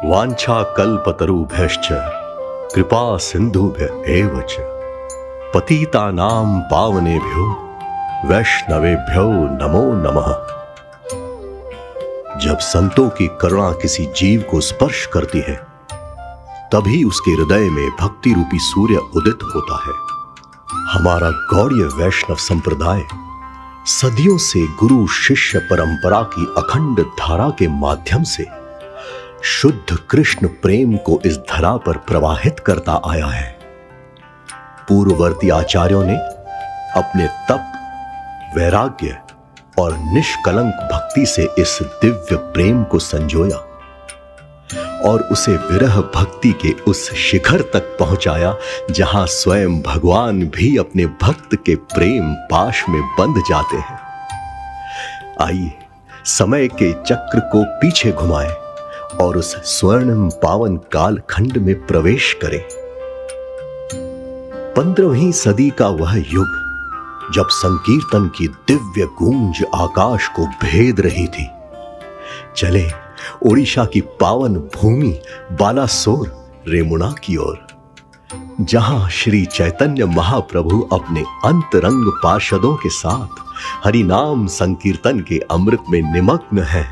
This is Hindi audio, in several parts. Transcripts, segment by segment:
वाञ्छा कल्पतरुभ्यश्च कृपा सिन्धुभ्य एव च पतितानां पावनेभ्यो वैष्णवेभ्यो नमो नमः। जब संतों की करुणा किसी जीव को स्पर्श करती है तभी उसके हृदय में भक्ति रूपी सूर्य उदित होता है। हमारा गौड़ीय वैष्णव संप्रदाय सदियों से गुरु शिष्य परंपरा की अखंड धारा के माध्यम से शुद्ध कृष्ण प्रेम को इस धरा पर प्रवाहित करता आया है। पूर्ववर्ती आचार्यों ने अपने तप, वैराग्य और निष्कलंक भक्ति से इस दिव्य प्रेम को संजोया और उसे विरह भक्ति के उस शिखर तक पहुंचाया जहां स्वयं भगवान भी अपने भक्त के प्रेम पाश में बंध जाते हैं। आइए समय के चक्र को पीछे घुमाएं और उस स्वर्णिम पावन काल खंड में प्रवेश करें। 15वीं सदी का वह युग जब संकीर्तन की दिव्य गूंज आकाश को भेद रही थी। चले ओडिशा की पावन भूमि बालासोर रेमुणा की ओर, जहां श्री चैतन्य महाप्रभु अपने अंतरंग पार्षदों के साथ हरि नाम संकीर्तन के अमृत में निमग्न हैं।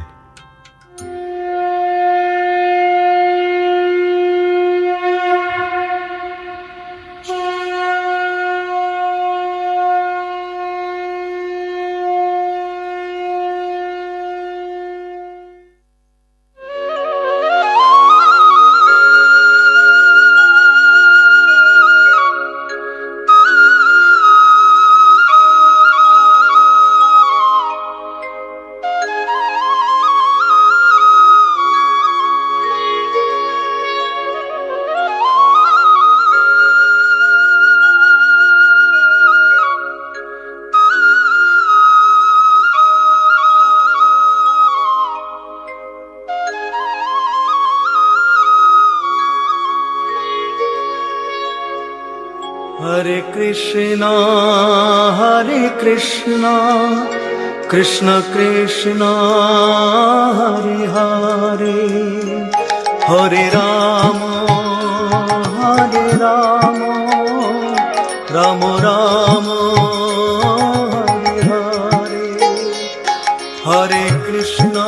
हरे कृष्णा कृष्ण कृष्ण हरे हरे, हरे राम राम राम हरे हरे, हरे कृष्णा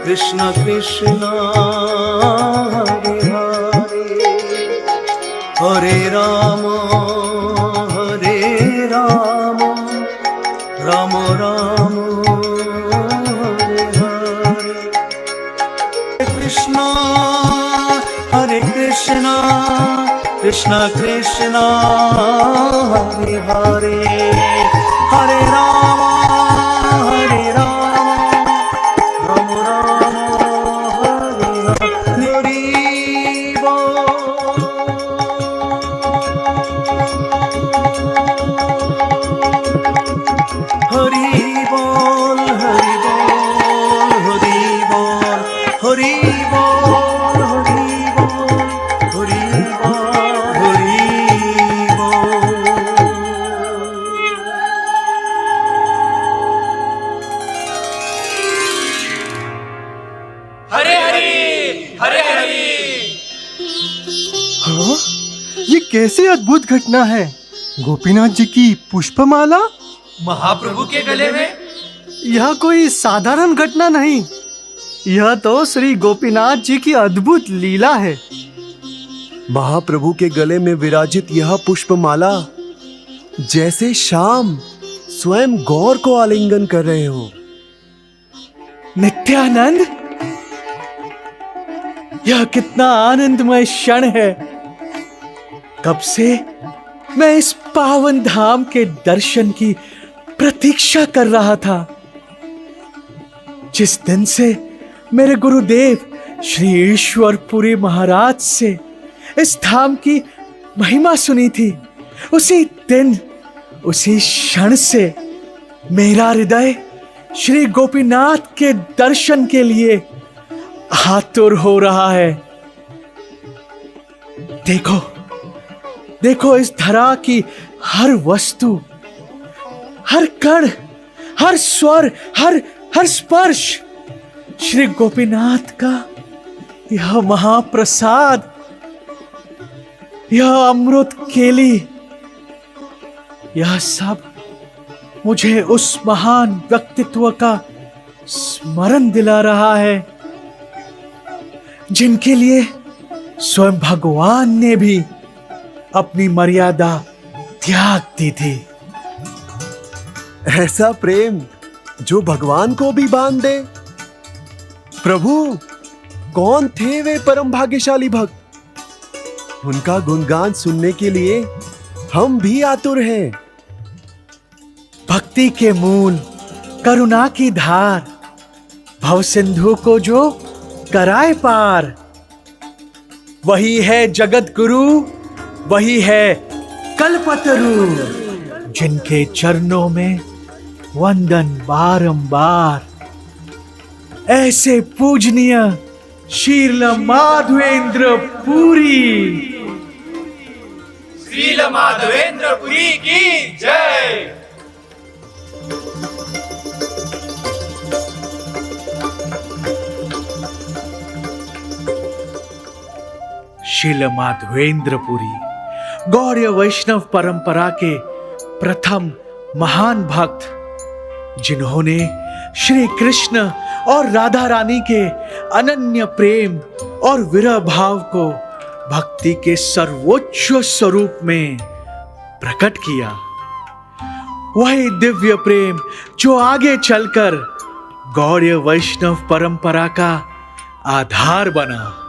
कृष्ण कृष्ण हरे हरे, हरे राम राम राम हरे हरे। हरे कृष्णा कृष्ण कृष्ण हरे हरे, हरे राम राम राम हरे हरे। हरि बोल हरि बोल हरि बोल, हरि बोल हरि बोल, हरि बोल। हरे हरि हरे हरि। हाँ, ये कैसे अद्भुत घटना है। गोपीनाथ जी की पुष्पमाला महाप्रभु के गले में। यह कोई साधारण घटना नहीं, यह तो श्री गोपीनाथ जी की अद्भुत लीला है। महाप्रभु के गले में विराजित यह पुष्पमाला जैसे श्याम स्वयं गौर को आलिंगन कर रहे हो। नित्यानंद, यह कितना आनंदमय क्षण है। कब से मैं इस पावन धाम के दर्शन की प्रतीक्षा कर रहा था। जिस दिन से मेरे गुरुदेव श्री ईश्वरपुरी महाराज से इस धाम की महिमा सुनी थी, उसी दिन उसी क्षण से मेरा हृदय श्री गोपीनाथ के दर्शन के लिए आतुर हो रहा है। देखो देखो, इस धरा की हर वस्तु, हर कण, हर स्वर, हर स्पर्श श्री गोपीनाथ का यह महाप्रसाद, यह अमृत केली, यह सब मुझे उस महान व्यक्तित्व का स्मरण दिला रहा है जिनके लिए स्वयं भगवान ने भी अपनी मर्यादा त्याग दी थी। ऐसा प्रेम जो भगवान को भी बांध दे। प्रभु, कौन थे वे परम भाग्यशाली भक्त? उनका गुणगान सुनने के लिए हम भी आतुर हैं। भक्ति के मूल, करुणा की धार, भव सिंधु को जो कराए पार, वही है जगत गुरु, वही है कल्पतरु, जिनके चरणों में वंदन बारंबार। ऐसे पूजनीय शील माधवेंद्र पुरी। श्रील माधवेंद्र पुरी की जय। शील माधवेंद्र पुरी गौड़ीय वैष्णव परंपरा के प्रथम महान भक्त, जिन्होंने श्री कृष्ण और राधा रानी के अनन्य प्रेम और विरह भाव को भक्ति के सर्वोच्च स्वरूप में प्रकट किया। वही दिव्य प्रेम जो आगे चलकर गौड़ीय वैष्णव परंपरा का आधार बना।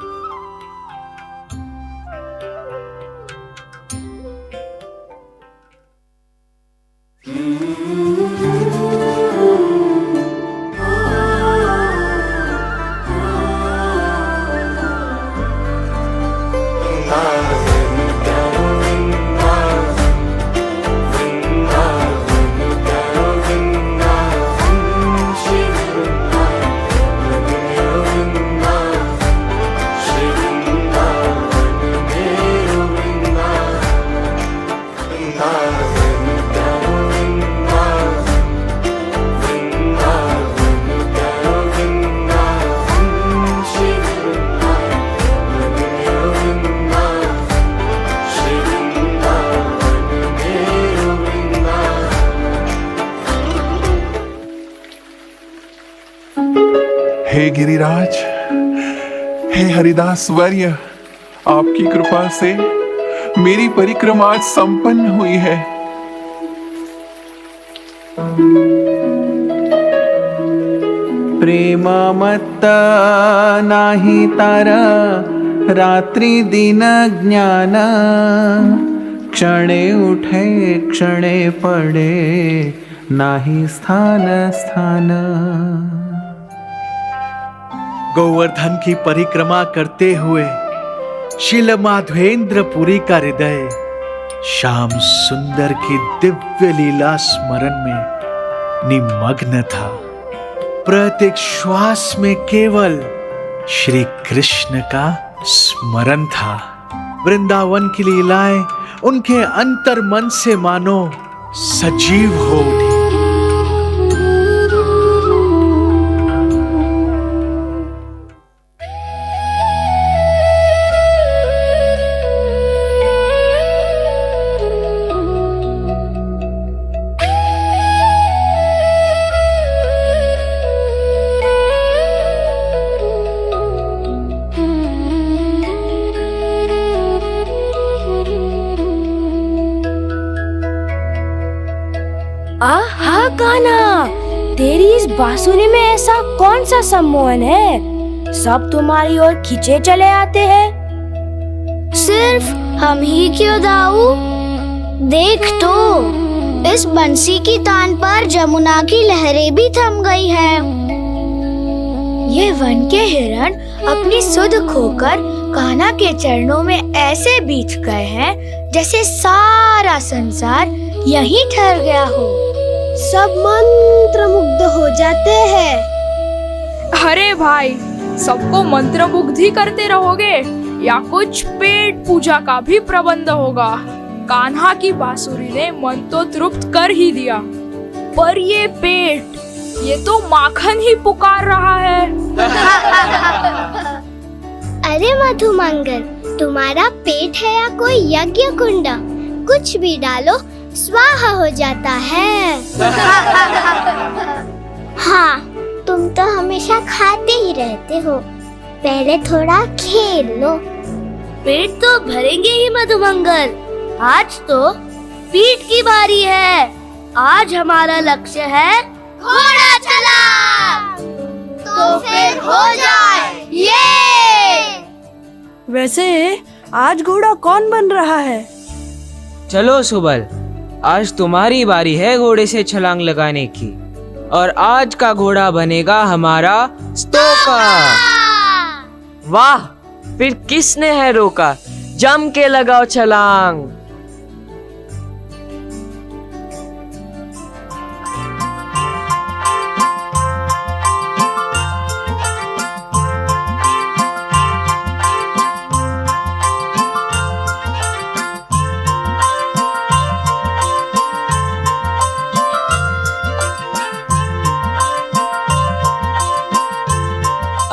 हे गिरिराज, हे हरिदास वर्य, आपकी कृपा से मेरी परिक्रमा आज संपन्न हुई है। प्रेम मत्त नाही तार, रात्रि दिन ज्ञान, क्षणे उठे क्षणे पडे, नाही स्थान स्थान। गोवर्धन की परिक्रमा करते हुए शील माधवेंद्र पुरी का हृदय श्याम सुंदर की दिव्य लीला स्मरण में निमग्न था। प्रत्येक श्वास में केवल श्री कृष्ण का स्मरण था। वृंदावन की लीलाएं उनके अंतर मन से मानो सजीव हो उठी। आहा कान्हा, तेरी इस बांसुरी में ऐसा कौन सा सम्मोहन है? सब तुम्हारी ओर खींचे चले आते हैं। सिर्फ हम ही क्यों दाऊ? देख तो, इस बंसी की तान पर जमुना की लहरें भी थम गई हैं। ये वन के हिरण अपनी सुध खोकर कान्हा के चरणों में ऐसे बीत गए हैं जैसे सारा संसार यहीं ठहर गया हो। सब मंत्रमुग्ध हो जाते हैं। अरे भाई, सबको मंत्रमुग्ध ही करते रहोगे या कुछ पेट पूजा का भी प्रबंध होगा? कान्हा की बांसुरी ने मन तो तृप्त कर ही दिया, पर ये पेट, ये तो माखन ही पुकार रहा है। मधुमंगल, तुम्हारा पेट है या कोई यज्ञ कुंड, कुछ भी डालो स्वाहा हो जाता है। हाँ, तुम तो हमेशा खाते ही रहते हो, पहले थोड़ा खेल लो। पेट तो भरेंगे ही मधुमंगल, आज तो पीठ की बारी है। आज हमारा लक्ष्य है घोड़ा चला, तो फिर हो जाए ये। वैसे आज घोड़ा कौन बन रहा है? चलो सुबल, आज तुम्हारी बारी है घोड़े से छलांग लगाने की, और आज का घोड़ा बनेगा हमारा स्तोका। वाह, फिर किसने है रोका? जम के लगाओ छलांग।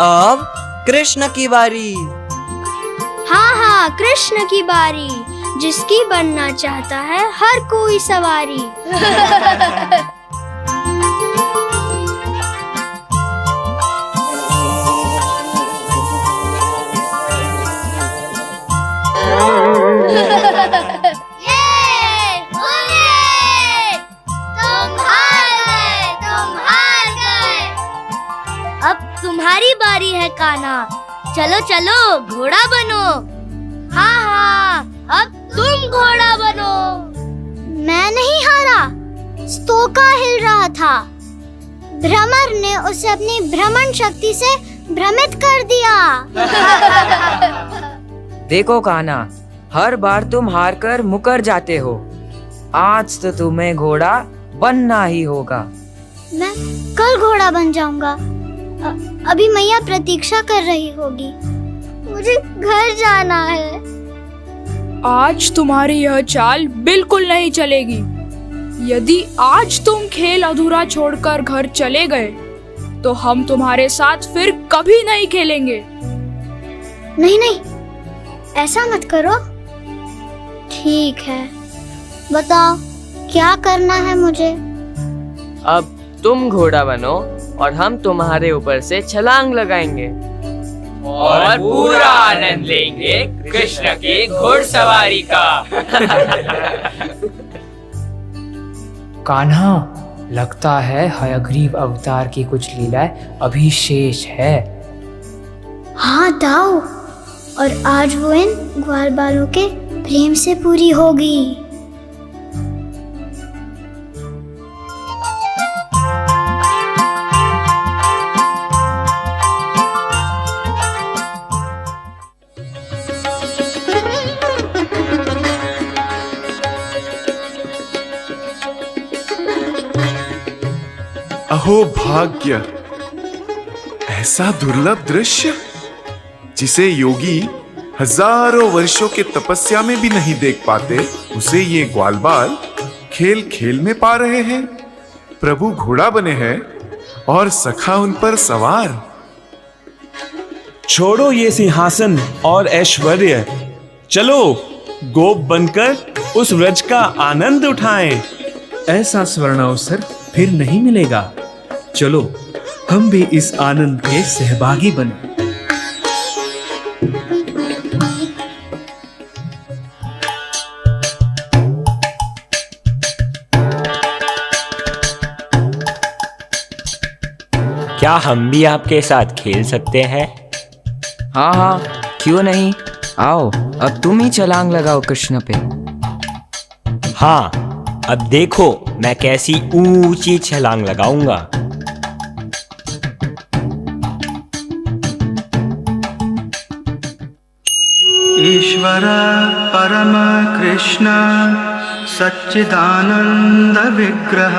अब कृष्ण की बारी। हाँ हाँ, कृष्ण की बारी, जिसकी बनना चाहता है हर कोई सवारी। अब तुम्हारी बारी है कान्हा, चलो चलो घोड़ा बनो। हाँ हाँ, अब तुम घोड़ा बनो। मैं नहीं हारा, स्तोका हिल रहा था। भ्रमर ने उसे अपनी भ्रमण शक्ति से भ्रमित कर दिया। देखो कान्हा, हर बार तुम हार कर मुकर जाते हो। आज तो तुम्हें घोड़ा बनना ही होगा। मैं कल घोड़ा बन जाऊंगा। अभी मैया प्रतीक्षा कर रही होगी, मुझे घर जाना है। आज तुम्हारी यह चाल बिल्कुल नहीं चलेगी। यदि आज तुम खेल अधूरा छोड़कर घर चले गए, तो हम तुम्हारे साथ फिर कभी नहीं खेलेंगे। नहीं नहीं, ऐसा मत करो। ठीक है, बताओ क्या करना है मुझे। अब तुम घोड़ा बनो और हम तुम्हारे ऊपर से छलांग लगाएंगे और पूरा आनंद लेंगे कृष्ण के घोड़सवारी का। कान्हा, लगता है हयग्रीव अवतार की कुछ लीलाएं अभी शेष है। हाँ दाऊ, और आज वो इन ग्वाल बालों के प्रेम से पूरी होगी। अहो भाग्य, ऐसा दुर्लभ दृश्य जिसे योगी हजारों वर्षों के तपस्या में भी नहीं देख पाते, उसे ये ग्वालबाल खेल खेल में पा रहे हैं। प्रभु घोड़ा बने हैं और सखा उन पर सवार। छोड़ो ये सिंहासन और ऐश्वर्य, चलो गोप बनकर उस व्रज का आनंद उठाएं। ऐसा स्वर्ण अवसर फिर नहीं मिलेगा। चलो हम भी इस आनंद के सहभागी बने। क्या हम भी आपके साथ खेल सकते हैं? हाँ हाँ, क्यों नहीं। आओ, अब तुम ही छलांग लगाओ कृष्ण पे। हाँ, अब देखो मैं कैसी ऊंची छलांग लगाऊंगा। ईश्वर परम कृष्ण सच्चिदानंद विग्रह।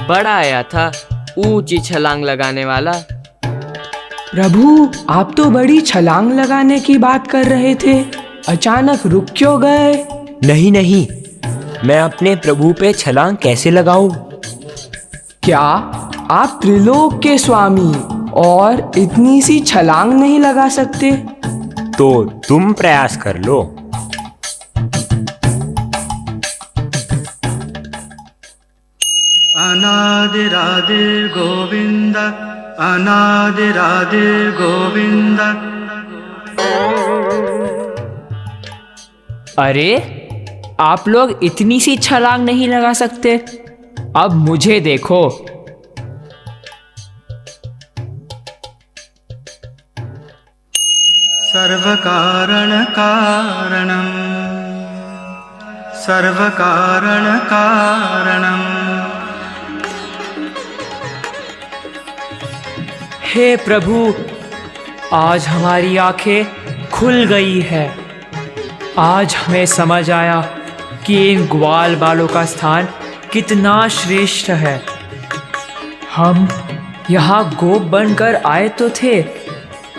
बड़ा आया था ऊंची छलांग लगाने वाला। प्रभु, आप तो बड़ी छलांग लगाने की बात कर रहे थे, अचानक रुक क्यों गए? नहीं नहीं, मैं अपने प्रभु पे छलांग कैसे लगाऊं? क्या आप त्रिलोक के स्वामी और इतनी सी छलांग नहीं लगा सकते? तो तुम प्रयास कर लो। अनादिरादिर् गोविंद, अनादिरादिर् गोविंद। अरे आप लोग इतनी सी छलांग नहीं लगा सकते? अब मुझे देखो। सर्वकारण कारणम, सर्वकारण कारणम। हे प्रभु, आज हमारी आंखें खुल गई है। आज हमें समझ आया कि इन ग्वाल बालों का स्थान कितना श्रेष्ठ है। हम यहाँ गोप बनकर आए तो थे,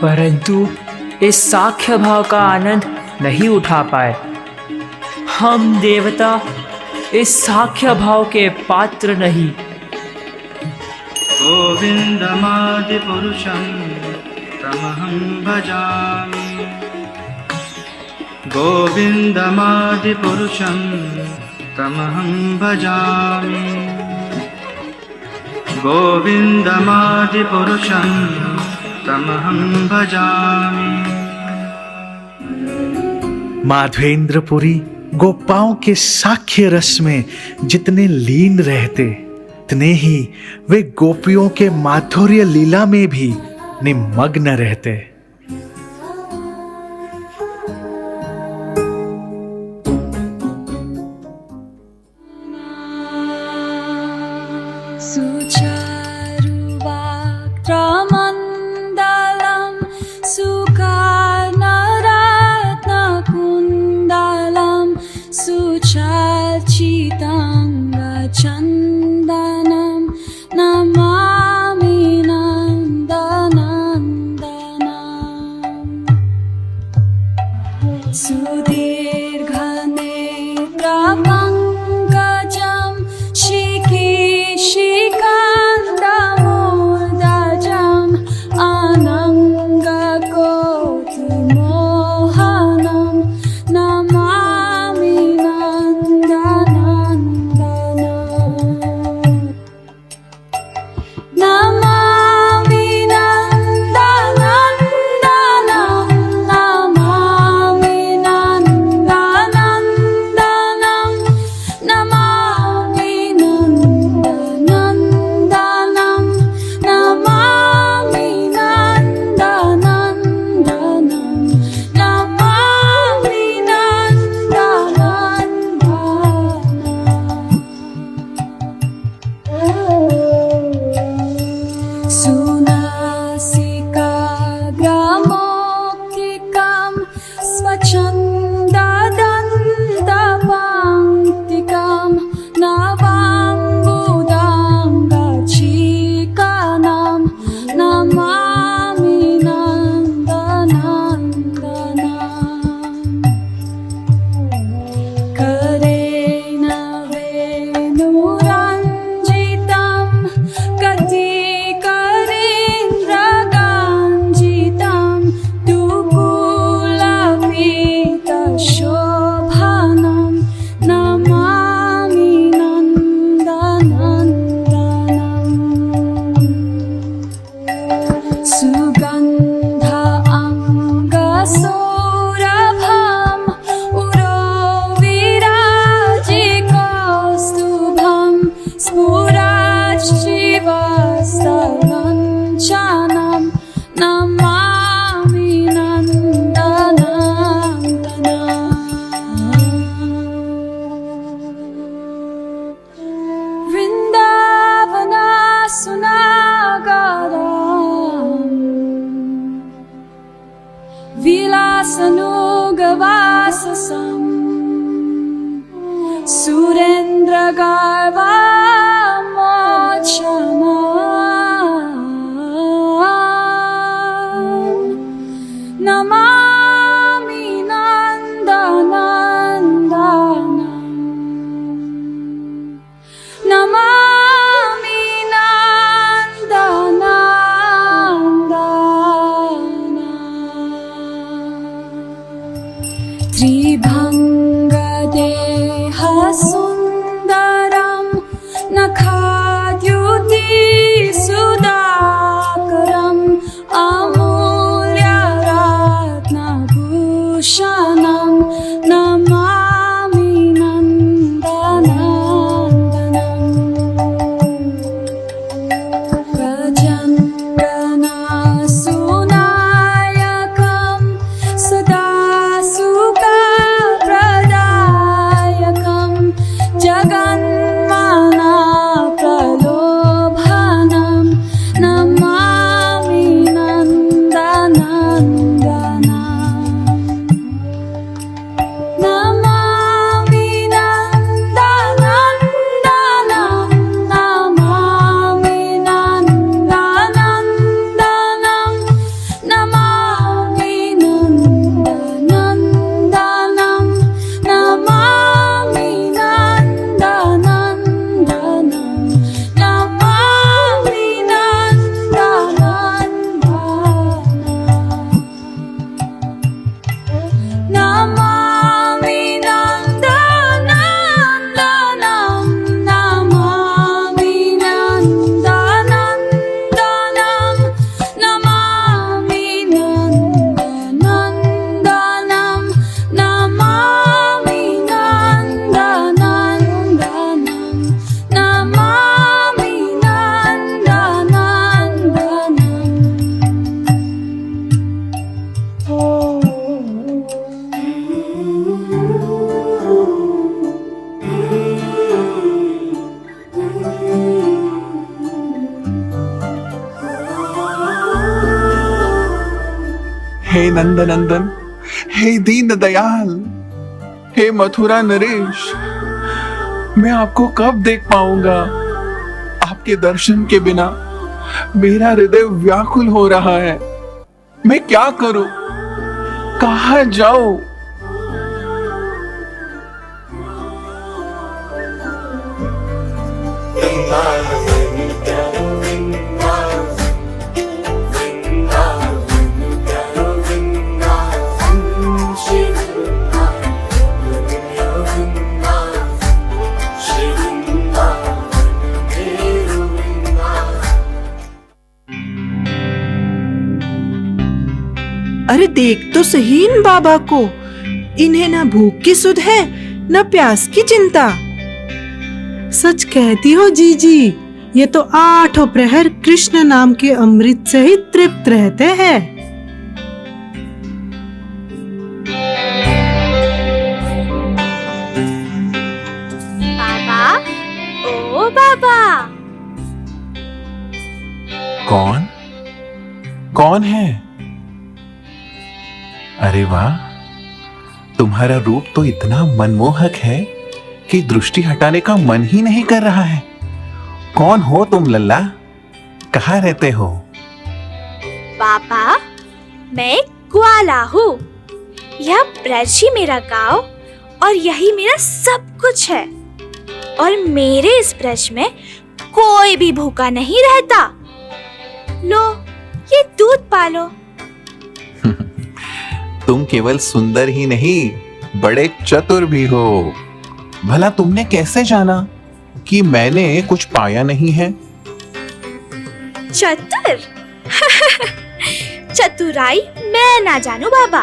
परंतु इस साख्य भाव का आनंद नहीं उठा पाए। हम देवता इस साख्य भाव के पात्र नहीं। गोविंदमादिपुरुषं तमहं भजामि, गोविंदमादिपुरुषं तमहं भजामि, गोविंदमादिपुरुषं तमहं भजामि। माधवेंद्रपुरी गोपाओं के साख्य रस में जितने लीन रहते, उतने ही वे गोपियों के माधुर्य लीला में भी निमग्न रहते। सुचारुवक्त्रमण्डलं सुकानरत्नकुण्डलं सुचार्चिताङ्गचन्दनं नमामि नन्दनन्दनम्। सुदीर्घनेत्रपङ्कजं शिखिशिखण्डमूर्धजम् अनङ्गकोटिमोहनं नमामि नन्दनन्दनम्। नमामि नन्दनन्दनं, नमामि नन्दनन्दनं, नमामि नन्दनन्दनं, नमामि नन्दनन्दनं, नमामि नन्दनन्दनं। सुनासिकाग्रामोक्तिकं स्वच्छन्ददन्तपङ्क्तिकं नवाम्बुदाङ्गचिकनं नमामि नन्दनन्दनम्। करेण वेणुरञ्जितं कटिकरेन्द्रगाञ्जितं दुकूलपीतशोभनं नमामि नन्दनन्दनम्। सुगन्ध अङ्गसौरभम् उरोविराजिकौस्तुभं स्फुरच्छिवस्तरञ्जनं नमामि नन्दनन्दनम्। वृन्दावनसुनागरम् विलासनुगवाससं सुरेन्द्रगर्वामोचनम् नमामि नन्दनन्दनम्, नमामि नन्दनन्दनम्। हे नंदनंदन, हे दीन दयाल, हे मथुरा नरेश, मैं आपको कब देख पाऊंगा? आपके दर्शन के बिना मेरा हृदय व्याकुल हो रहा है। मैं क्या करूं? कहां जाऊं? अरे देख तो सही इन बाबा को, इन्हें ना भूख की सुध है न प्यास की चिंता। सच कहती हो जीजी, ये तो 8 प्रहर कृष्ण नाम के अमृत से ही तृप्त रहते हैं। बाबा, ओ बाबा। कौन? कौन है? अरे वाह, तुम्हारा रूप तो इतना मनमोहक है कि दृष्टि हटाने का मन ही नहीं कर रहा है। कौन हो तुम लल्ला? कहाँ रहते हो? बाबा, मैं ग्वाला हूँ। यह ब्रज ही मेरा गांव और यही मेरा सब कुछ है। और मेरे इस ब्रज में कोई भी भूखा नहीं रहता। लो, ये दूध पालो। तुम केवल सुंदर ही नहीं, बड़े चतुर भी हो। भला तुमने कैसे जाना कि मैंने कुछ पाया नहीं है? चतुर? चतुराई मैं ना जानू बाबा।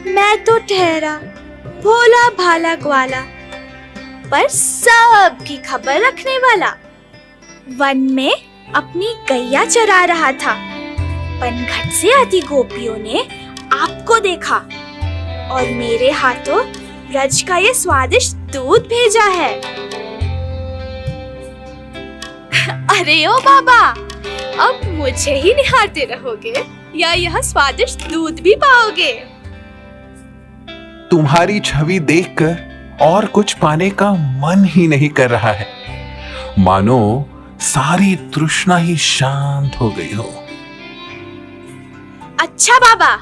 मैं तो ठहरा भोला भाला ग्वाला, पर सबकी खबर रखने वाला। वन में अपनी गैया चरा रहा था। पनघट से आती गोपियों ने आपको देखा और मेरे हाथों ब्रज का ये स्वादिष्ट दूध भेजा है। अरे ओ बाबा, अब मुझे ही निहारते रहोगे या यह स्वादिष्ट दूध भी पाओगे? तुम्हारी छवि देखकर और कुछ पाने का मन ही नहीं कर रहा है। मानो सारी तृष्णा ही शांत हो गई हो। अच्छा बाबा,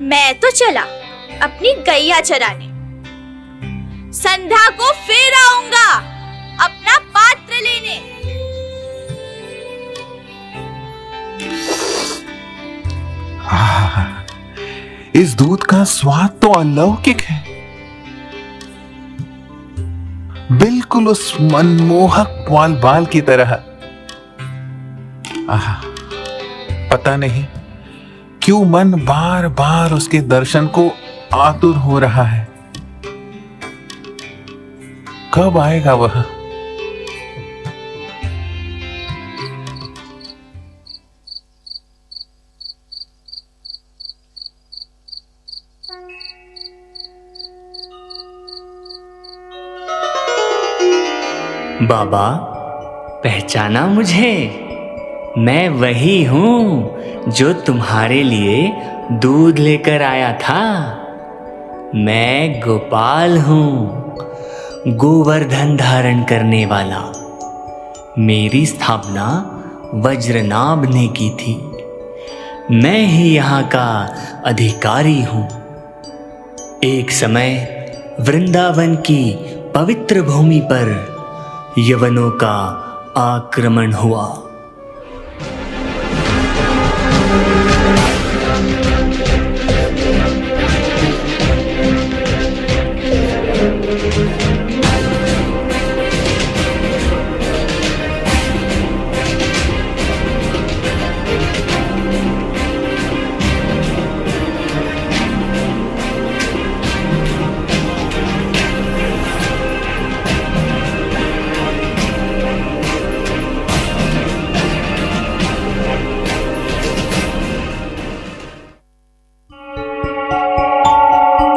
मैं तो चला अपनी गैया चराने। संध्या को फिर आऊंगा अपना पात्र लेने। इस दूध का स्वाद तो अलौकिक है, बिल्कुल उस मनमोहक ग्वाल बाल की तरह। पता नहीं क्यों मन बार बार उसके दर्शन को आतुर हो रहा है। कब आएगा वह? बाबा, पहचाना मुझे? मैं वही हूँ जो तुम्हारे लिए दूध लेकर आया था। मैं गोपाल हूँ, गोवर्धन धारण करने वाला। मेरी स्थापना वज्रनाभ ने की थी। मैं ही यहाँ का अधिकारी हूँ। एक समय वृंदावन की पवित्र भूमि पर यवनों का आक्रमण हुआ।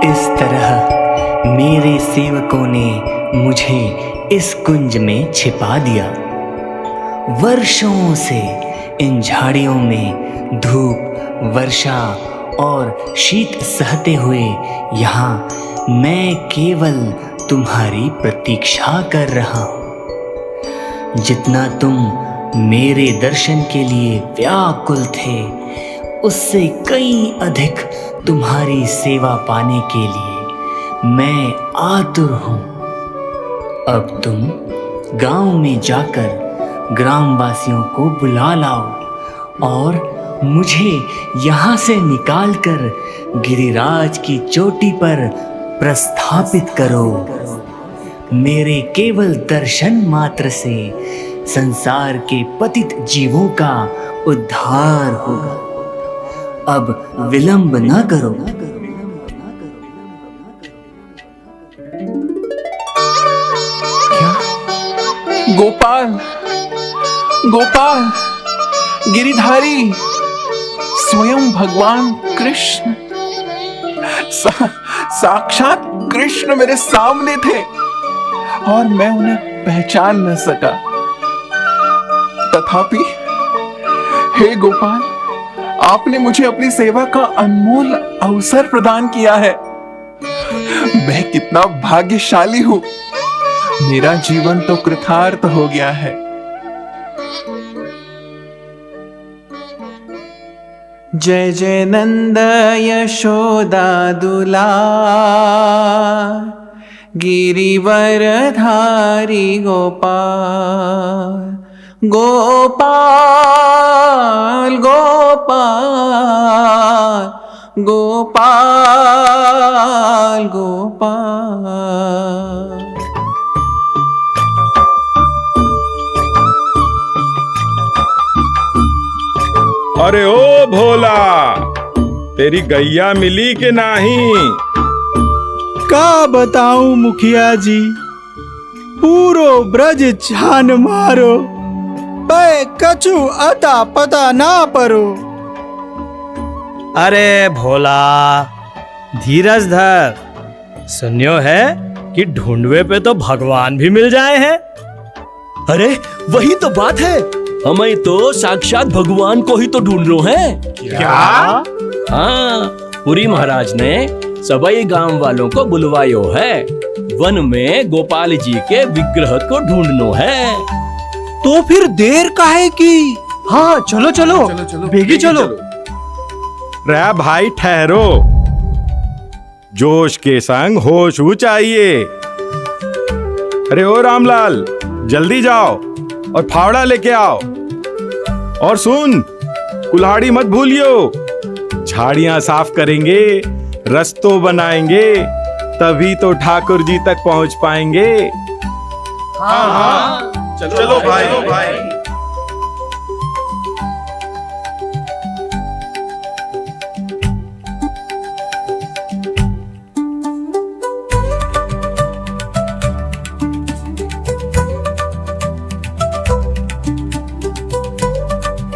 इस तरह मेरे सेवकों ने मुझे इस कुंज में छिपा दिया। वर्षों से इन झाड़ियों में धूप, वर्षा और शीत सहते हुए यहाँ मैं केवल तुम्हारी प्रतीक्षा कर रहा हूँ। जितना तुम मेरे दर्शन के लिए व्याकुल थे, उससे कई अधिक तुम्हारी सेवा पाने के लिए मैं आतुर हूँ। अब तुम गांव में जाकर ग्रामवासियों को बुला लाओ और मुझे यहाँ से निकालकर गिरिराज की चोटी पर प्रस्थापित करो। मेरे केवल दर्शन मात्र से संसार के पतित जीवों का उद्धार होगा। अब विलंब न करो। गोपाल, गोपाल, गिरिधारी, स्वयं भगवान कृष्ण, साक्षात कृष्ण मेरे सामने थे और मैं उन्हें पहचान न सका। तथापि हे गोपाल, आपने मुझे अपनी सेवा का अनमोल अवसर प्रदान किया है। मैं कितना भाग्यशाली हूं। मेरा जीवन तो कृतार्थ हो गया है। जय जय नंद यशोदा दुलार, गिरिवर धारी गोपाल, गोपाल गोपाल गोपाल गोपाल। अरे ओ भोला, तेरी गैया मिली कि नहीं? का बताऊं मुखिया जी, पूरो ब्रज छान मारो, पे कछु अता पता ना परो। अरे भोला, धीरज धर। सुनियो है कि ढूंढवे पे तो भगवान भी मिल जाए हैं। अरे वही तो बात है, हमें तो साक्षात भगवान को ही तो ढूंढ रहे हैं। क्या? हाँ, पुरी महाराज ने सभी गांव वालों को बुलवायो है। वन में गोपाल जी के विग्रह को ढूंढनो है। तो फिर देर काहे की? हाँ चलो चलो, बेगी चलो। रे भाई ठहरो, जोश के संग होश चाहिए। अरे ओ रामलाल, जल्दी जाओ और फावड़ा लेके आओ। और सुन, कुल्हाड़ी मत भूलियो। झाड़ियां साफ करेंगे, रस्तों बनाएंगे, तभी तो ठाकुर जी तक पहुंच पाएंगे। हाँ हाँ, चलो भाई।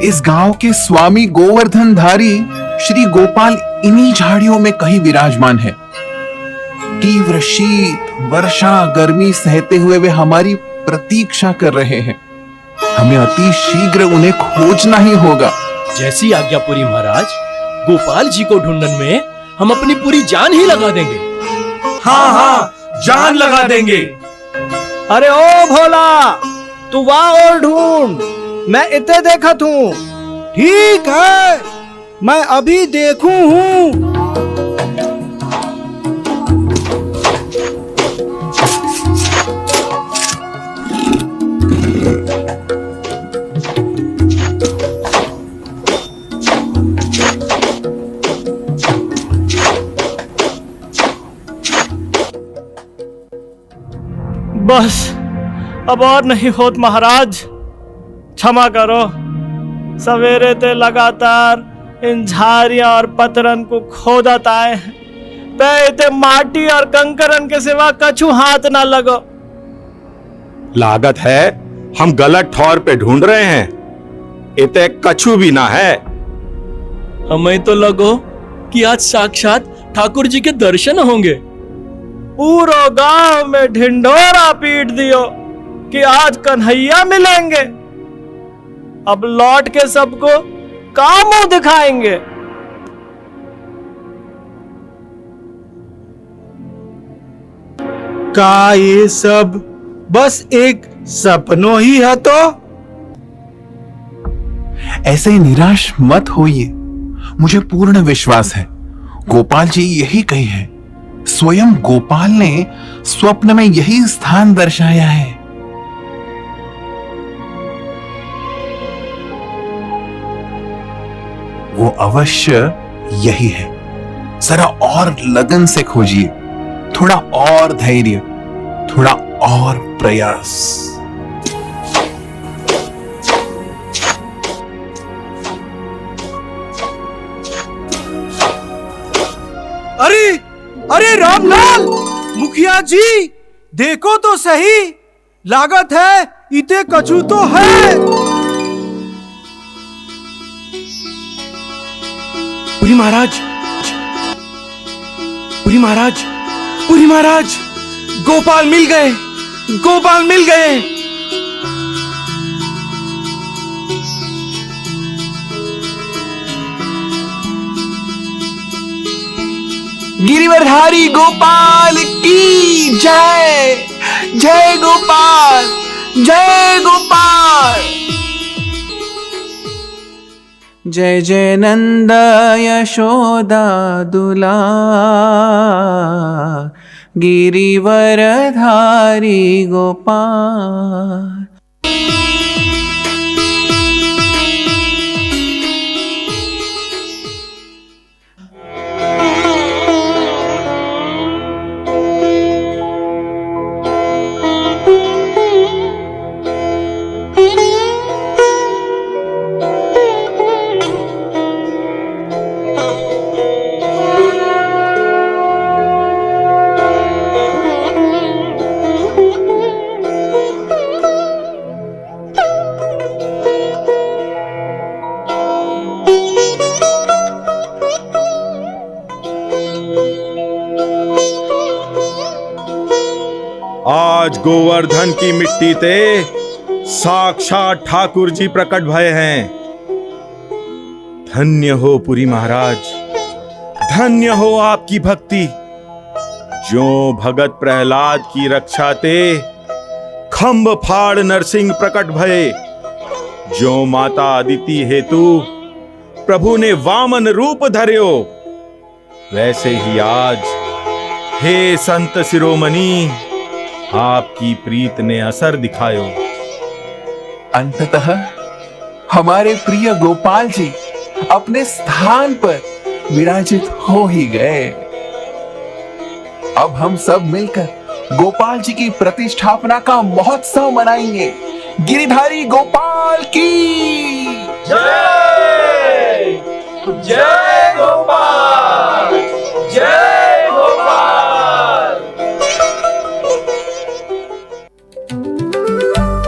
इस गांव के स्वामी गोवर्धनधारी श्री गोपाल इन्हीं झाड़ियों में कहीं विराजमान है। तीव्र शीत, वर्षा, गर्मी सहते हुए वे हमारी प्रतीक्षा कर रहे हैं। हमें अति शीघ्र उन्हें खोजना ही होगा। जैसी आज्ञापुरी महाराज, गोपाल जी को ढूंढने में हम अपनी पूरी जान ही लगा देंगे। हाँ हाँ, जान लगा देंगे। अरे ओ भोला, तू वहां और ढूंढ, मैं इतने देखा तू। ठीक है, मैं अभी देखूं हूँ। बस अब और नहीं होत महाराज, क्षमा करो। सवेरे ते लगातार इन झाड़ियां और पत्थरन को खोदत आए हैं, पे माटी और कंकरन के सिवा कछु हाथ ना लगो। लागत है हम गलत ठौर पे ढूंढ रहे हैं, इते कछु भी ना है। हमें तो लगो कि आज साक्षात ठाकुर जी के दर्शन होंगे। पूरा गांव में ढिंढोरा पीट दियो कि आज कन्हैया मिलेंगे। अब लौट के सबको का मुंह दिखाएंगे। का ये सब बस एक सपनों ही है? तो ऐसे निराश मत होइए, मुझे पूर्ण विश्वास है गोपाल जी यही कही है। स्वयं गोपाल ने स्वप्न में यही स्थान दर्शाया है। वो अवश्य यही है। जरा और लगन से खोजिए, थोड़ा और धैर्य, थोड़ा और प्रयास। अरे अरे रामलाल, मुखिया जी देखो तो सही, लागत है इते कछु तो है। पुरी महाराज, पुरी महाराज, पुरी महाराज, गोपाल मिल गए, गोपाल मिल गए। गिरिवरधारी गोपाल की जय। जय गोपाल, जय गोपाल। जय जय नंद यशोदा दुलार, गिरिवरधारी गोपाल। आज गोवर्धन की मिट्टी ते साक्षात ठाकुर जी प्रकट भय हैं। धन्य हो पुरी महाराज, धन्य हो आपकी भक्ति। जो भगत प्रहलाद की रक्षा ते खंभ फाड़ नरसिंह प्रकट भये, जो माता अदिति हेतु प्रभु ने वामन रूप धर्यो, वैसे ही आज हे संत शिरोमणि आपकी प्रीत ने असर दिखायो। अंततः हमारे प्रिय गोपाल जी अपने स्थान पर विराजित हो ही गए। अब हम सब मिलकर गोपाल जी की प्रतिष्ठापना का महोत्सव मनाएंगे। गिरिधारी गोपाल की जय। जय गोपाल, जय गोपाल।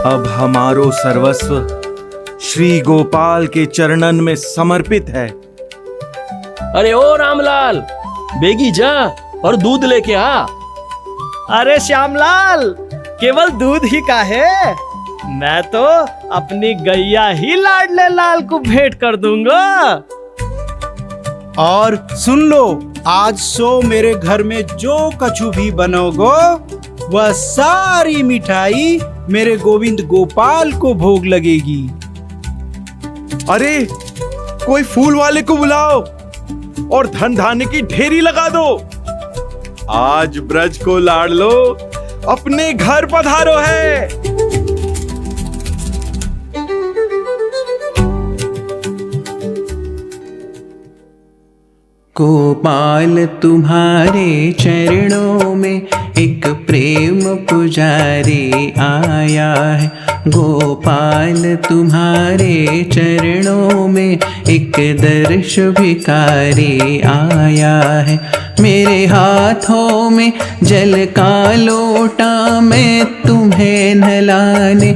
अब हमारो सर्वस्व श्री गोपाल के चरणन में समर्पित है। अरे ओ रामलाल, बेगी जा और दूध लेके आ। अरे श्यामलाल, केवल दूध ही का है, मैं तो अपनी गैया ही लाडले लाल को भेंट कर दूंगा। और सुन लो, आज सो मेरे घर में जो कछु भी बनोगो वह सारी मिठाई मेरे गोविंद गोपाल को भोग लगेगी। अरे कोई फूल वाले को बुलाओ और धन धान्य की ढेरी लगा दो। आज ब्रज को लाड़ लो, अपने घर पधारो है। गोपाल तुम्हारे चरणों में एक प्रेम पुजारी आया है। गोपाल तुम्हारे चरणों में एक दर्श भिखारी आया है। मेरे हाथों में जल का लोटा मैं तुम्हें नहलाने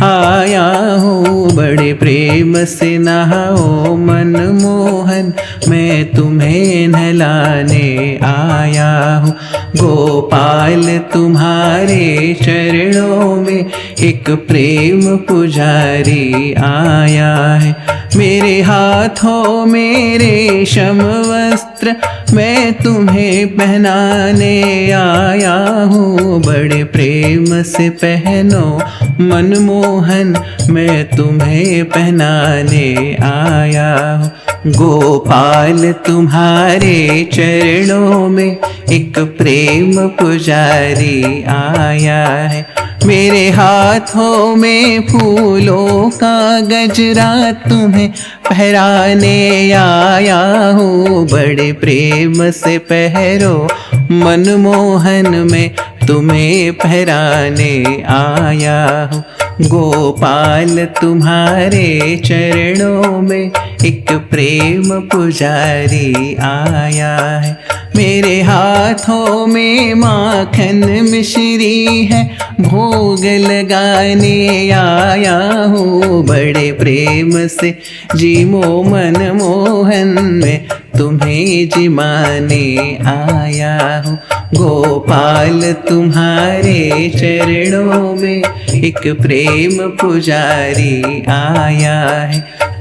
आया हूँ। बड़े प्रेम से नहाओ मनमोहन, मैं तुम्हें नहलाने आया हूँ। गोपाल तुम्हारे चरणों में एक प्रेम पुजारी आया है। मेरे हाथों में रेशम वस्त्र मैं तुम्हें पहनाने आया हूँ। बड़े प्रेम से पहनो मनमोहन, मैं तुम्हें पहनाने आया हूँ। गोपाल तुम्हारे चरणों में एक प्रेम पुजारी आया है। मेरे हाथों में फूलों का गजरा तुम्हें पहराने आया हूँ। बड़े प्रेम से पहरो मनमोहन, में तुम्हें पहराने आया हूँ। गोपाल तुम्हारे चरणों में एक प्रेम पुजारी आया है। मेरे हाथों में माखन मिश्री है, भोग लगाने आया हूँ। बड़े प्रेम से जीमो मनमोहन, में तुम्हें जिमाने आया हूँ। गोपाल तुम्हारे चरणों में एक प्रेम पुजारी आया है।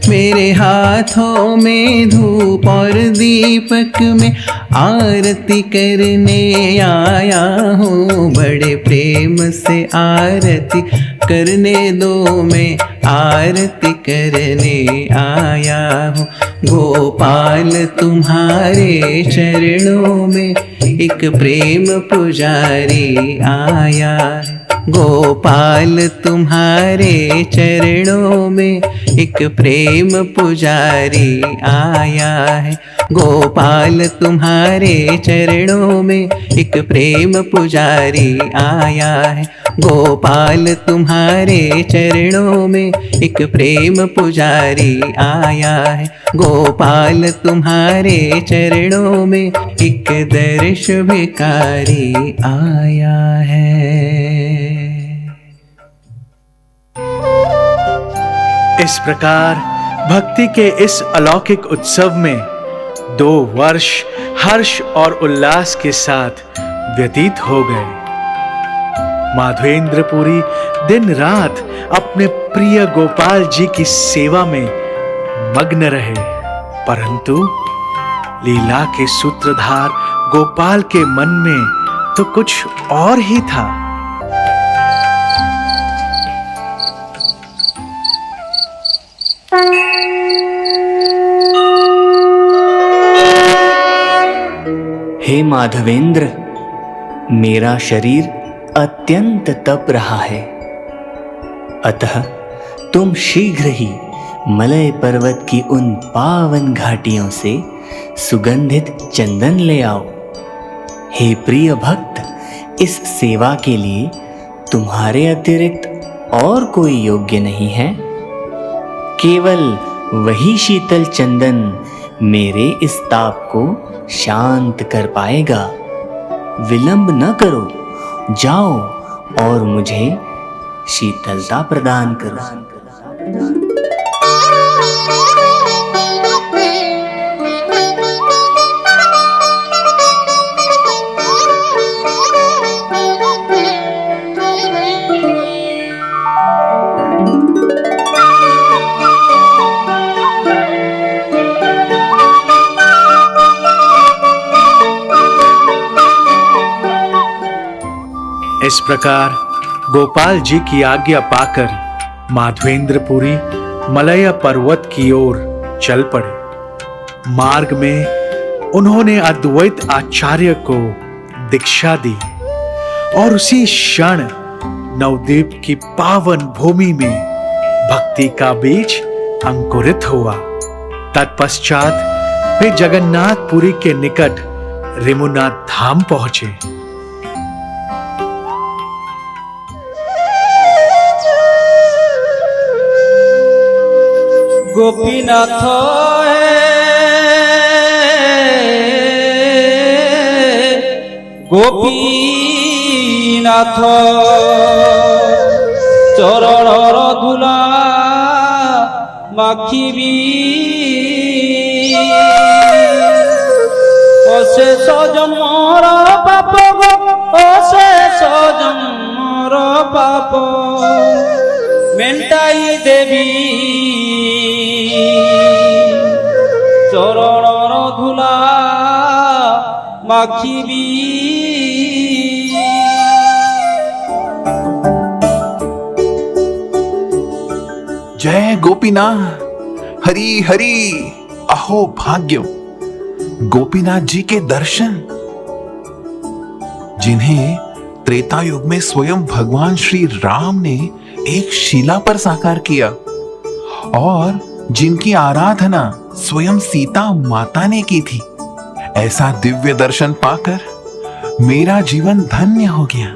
मेरे हाथों में धूप और दीपक में आरती करने आया हूँ। बड़े प्रेम से आरती करने दो, मैं आरती करने आया हूँ। गोपाल तुम्हारे चरणों में एक प्रेम पुजारी आया है। गोपाल तुम्हारे चरणों में एक प्रेम पुजारी आया है। गोपाल तुम्हारे चरणों में एक प्रेम पुजारी आया है। गोपाल तुम्हारे चरणों में एक प्रेम पुजारी आया है। गोपाल तुम्हारे चरणों में एक दर्श भिखारी आया है। इस प्रकार भक्ति के इस अलौकिक उत्सव में 2 वर्ष हर्ष और उल्लास के साथ व्यतीत हो गए। माधवेंद्रपुरी दिन रात अपने प्रिय गोपाल जी की सेवा में मग्न रहे, परंतु लीला के सूत्रधार गोपाल के मन में तो कुछ और ही था। हे माधवेंद्र, मेरा शरीर अत्यंत तप रहा है, अतः तुम शीघ्र ही मलय पर्वत की उन पावन घाटियों से सुगंधित चंदन ले आओ। हे प्रिय भक्त, इस सेवा के लिए तुम्हारे अतिरिक्त और कोई योग्य नहीं है। केवल वही शीतल चंदन मेरे इस ताप को शांत कर पाएगा। विलंब न करो, जाओ और मुझे शीतलता प्रदान करो। इस प्रकार गोपाल जी की आज्ञा पाकर माधवेंद्रपुरी मलय पर्वत की ओर चल पड़े। मार्ग में उन्होंने अद्वैत आचार्य को दीक्षा दी और उसी क्षण नवद्वीप की पावन भूमि में भक्ति का बीज अंकुरित हुआ। तत्पश्चात वे जगन्नाथपुरी के निकट रिमुनाथ धाम पहुंचे। गोपीनाथ गोपीनाथ चरणर धूला माखिबी अशेष जन्मर पाप गो अशेष जन्मर पाप मेंटाई देवी चरणर धूला बाकी भी। जय गोपीनाथ, हरि हरि, अहो भाग्यो, गोपीनाथ जी के दर्शन, जिन्हें त्रेता युग में स्वयं भगवान श्री राम ने एक शिला पर साकार किया और जिनकी आराधना स्वयं सीता माता ने की थी। ऐसा दिव्य दर्शन पाकर मेरा जीवन धन्य हो गया।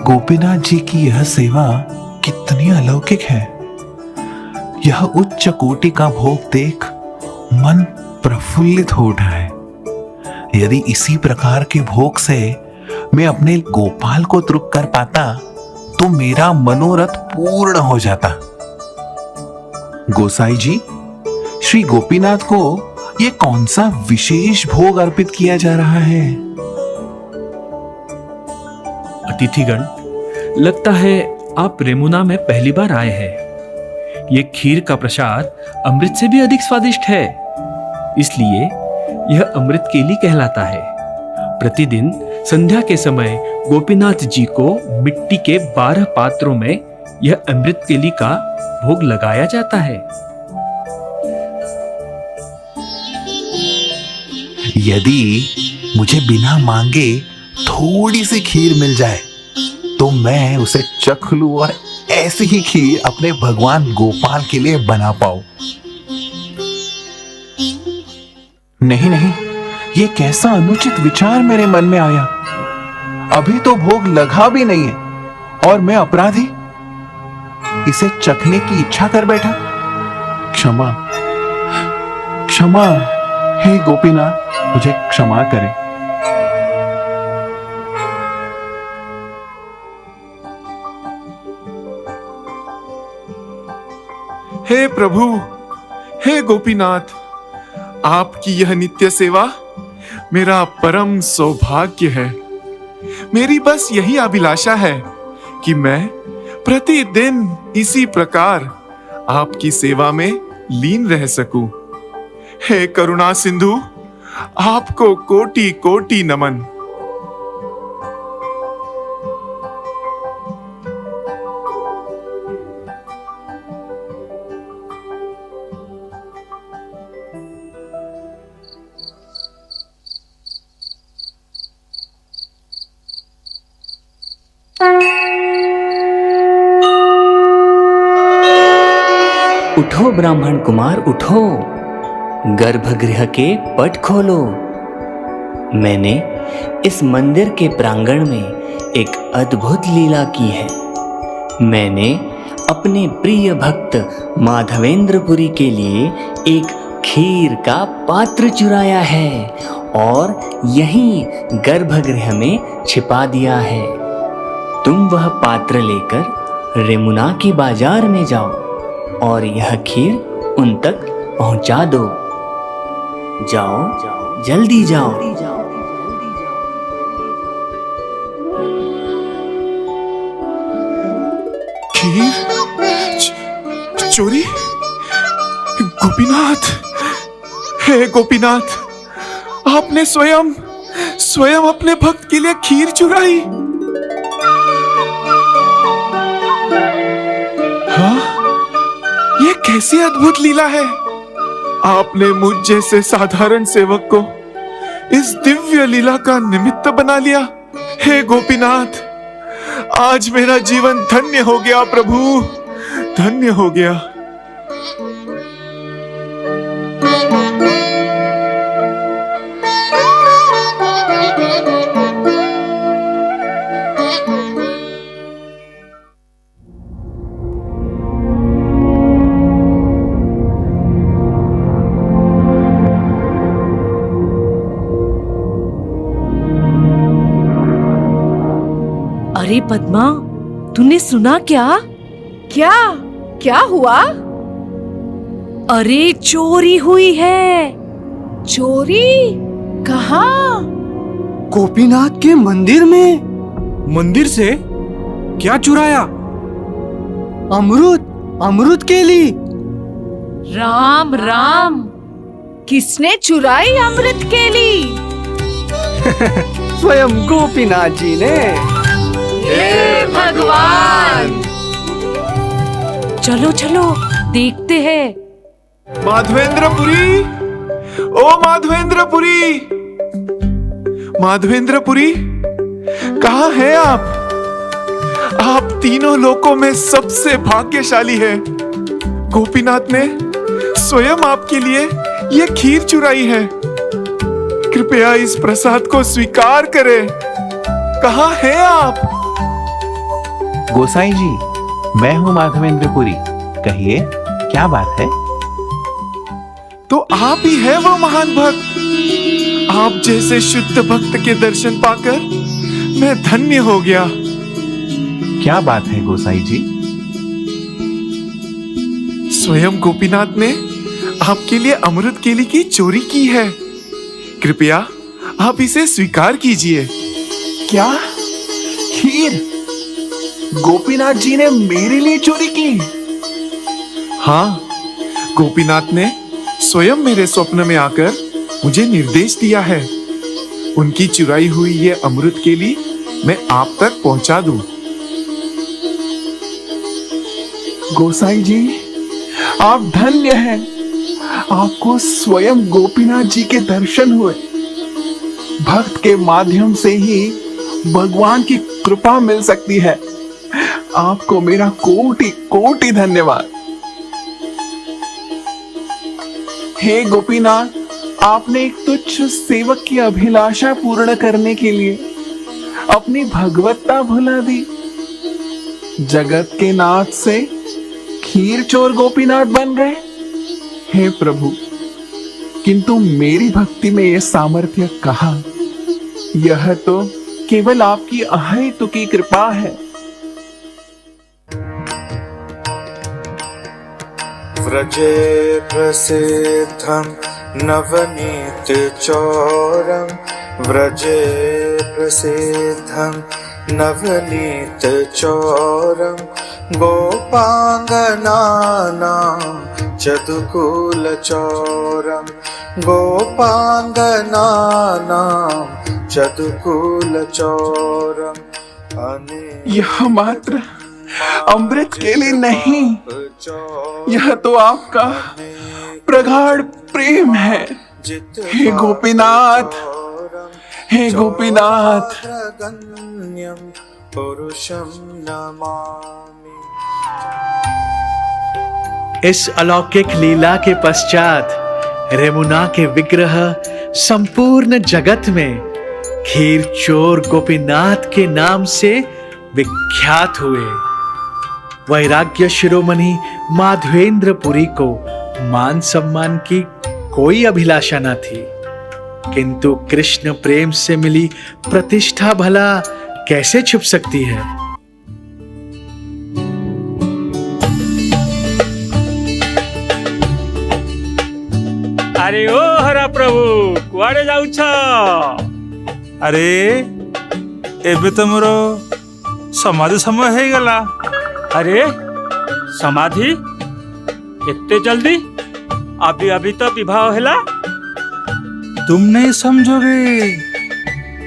गोपीनाथ जी की यह सेवा कितनी अलौकिक है। यह उच्च कोटि का भोग देख मन प्रफुल्लित हो उठा है। यदि इसी प्रकार के भोग से मैं अपने गोपाल को तृप्त कर पाता तो मेरा मनोरथ पूर्ण हो जाता। गोसाई जी, श्री गोपीनाथ को ये कौन सा विशेष भोग अर्पित किया जा रहा है? अतिथिगण, लगता है आप रेमुना में पहली बार आए हैं। ये खीर का प्रसाद अमृत से भी अधिक स्वादिष्ट है, इसलिए यह अमृत केली कहलाता है। प्रतिदिन संध्या के समय गोपीनाथ जी को मिट्टी के 12 पात्रों में यह अमृत केली का भोग लगाया जाता है। यदि मुझे बिना मांगे थोड़ी सी खीर मिल जाए तो मैं उसे चख लूं और ऐसी ही खीर अपने भगवान गोपाल के लिए बना पाऊं। नहीं नहीं, ये कैसा अनुचित विचार मेरे मन में आया। अभी तो भोग लगा भी नहीं है और मैं अपराधी इसे चखने की इच्छा कर बैठा। क्षमा क्षमा, हे गोपीनाथ, मुझे क्षमा करें। हे प्रभु, हे गोपीनाथ, आपकी यह नित्य सेवा मेरा परम सौभाग्य है। मेरी बस यही अभिलाषा है कि मैं प्रतिदिन इसी प्रकार आपकी सेवा में लीन रह सकूं। हे करुणा सिंधु, आपको कोटि कोटि नमन। उठो ब्राह्मण कुमार, उठो, गर्भगृह के पट खोलो। मैंने इस मंदिर के प्रांगण में एक अद्भुत लीला की है। मैंने अपने प्रिय भक्त माधवेंद्रपुरी के लिए एक खीर का पात्र चुराया है और यहीं गर्भगृह में छिपा दिया है। तुम वह पात्र लेकर रेमुना की बाजार में जाओ और यह खीर उन तक पहुंचा दो। जाओ, जल्दी जाओ। खीर चोरी? गोपीनाथ, हे गोपीनाथ, आपने स्वयं अपने भक्त के लिए खीर चुराई। हाँ, ये कैसी अद्भुत लीला है। आपने मुझ जैसे साधारण सेवक को इस दिव्य लीला का निमित्त बना लिया। हे गोपीनाथ, आज मेरा जीवन धन्य हो गया प्रभु, धन्य हो गया। अरे पद्मा, तूने सुना क्या? क्या क्या हुआ? अरे चोरी हुई है। चोरी? कहाँ? गोपीनाथ के मंदिर में। मंदिर से क्या चुराया? अमृत, अमृत केली। राम राम, किसने चुराई अमृत केली? स्वयं गोपीनाथ जी ने। हे भगवान! चलो चलो देखते हैं। माधवेंद्रपुरी, ओ माधवेंद्रपुरी, माधवेंद्रपुरी, कहाँ हैं आप? आप तीनों लोकों में सबसे भाग्यशाली हैं। गोपीनाथ ने स्वयं आपके लिए ये खीर चुराई है। कृपया इस प्रसाद को स्वीकार करें। कहाँ हैं आप? गोसाई जी, मैं हूँ माधवेंद्रपुरी। कहिए, क्या बात है? तो आप ही है वो महान भक्त। आप जैसे शुद्ध भक्त के दर्शन पाकर मैं धन्य हो गया। क्या बात है गोसाई जी? स्वयं गोपीनाथ ने आपके लिए अमृत केली की चोरी की है। कृपया आप इसे स्वीकार कीजिए। क्या? खीर गोपीनाथ जी ने मेरे लिए चोरी की? हाँ, गोपीनाथ ने स्वयं मेरे स्वप्न में आकर मुझे निर्देश दिया है। उनकी चुराई हुई ये अमृत केली मैं आप तक पहुंचा दूं। गोसाई जी, आप धन्य हैं। आपको स्वयं गोपीनाथ जी के दर्शन हुए। भक्त के माध्यम से ही भगवान की कृपा मिल सकती है। आपको मेरा कोटि कोटि धन्यवाद। हे गोपीनाथ, आपने एक तुच्छ सेवक की अभिलाषा पूर्ण करने के लिए अपनी भगवत्ता भुला दी। जगत के नाथ से खीर चोर गोपीनाथ बन गए। हे प्रभु, किंतु मेरी भक्ति में यह सामर्थ्य कहाँ? यह तो केवल आपकी अहेतुकी कृपा है। व्रजे प्रसिद्धं नवनीत चौरम, व्रजे प्रसिद्धं नवनीत चौरम, गोपांगनानां चतुकूल चौरम, गोपांगनानां चतुकूल चौरम। यह मात्र अमृत के लिए नहीं, यह तो आपका प्रगाढ़ प्रेम है। हे गोपीनाथ, हे गोपीनाथ। पुरुषं नमामि। इस अलौकिक लीला के पश्चात रेमुना के विग्रह संपूर्ण जगत में खीर चोर गोपीनाथ के नाम से विख्यात हुए। वैराग्य शिरोमणि माधवेंद्रपुरी को मान सम्मान की कोई अभिलाषा न थी, किंतु कृष्ण प्रेम से मिली प्रतिष्ठा भला कैसे छुप सकती है? अरे ओ हरा प्रभु, कुआड़े जाउछ? अरे एबे तो मोर समाधि समय हो गला। अरे समाधि एते जल्दी? अभी अभी तो विवाह हैला। तुम नहीं समझोगे,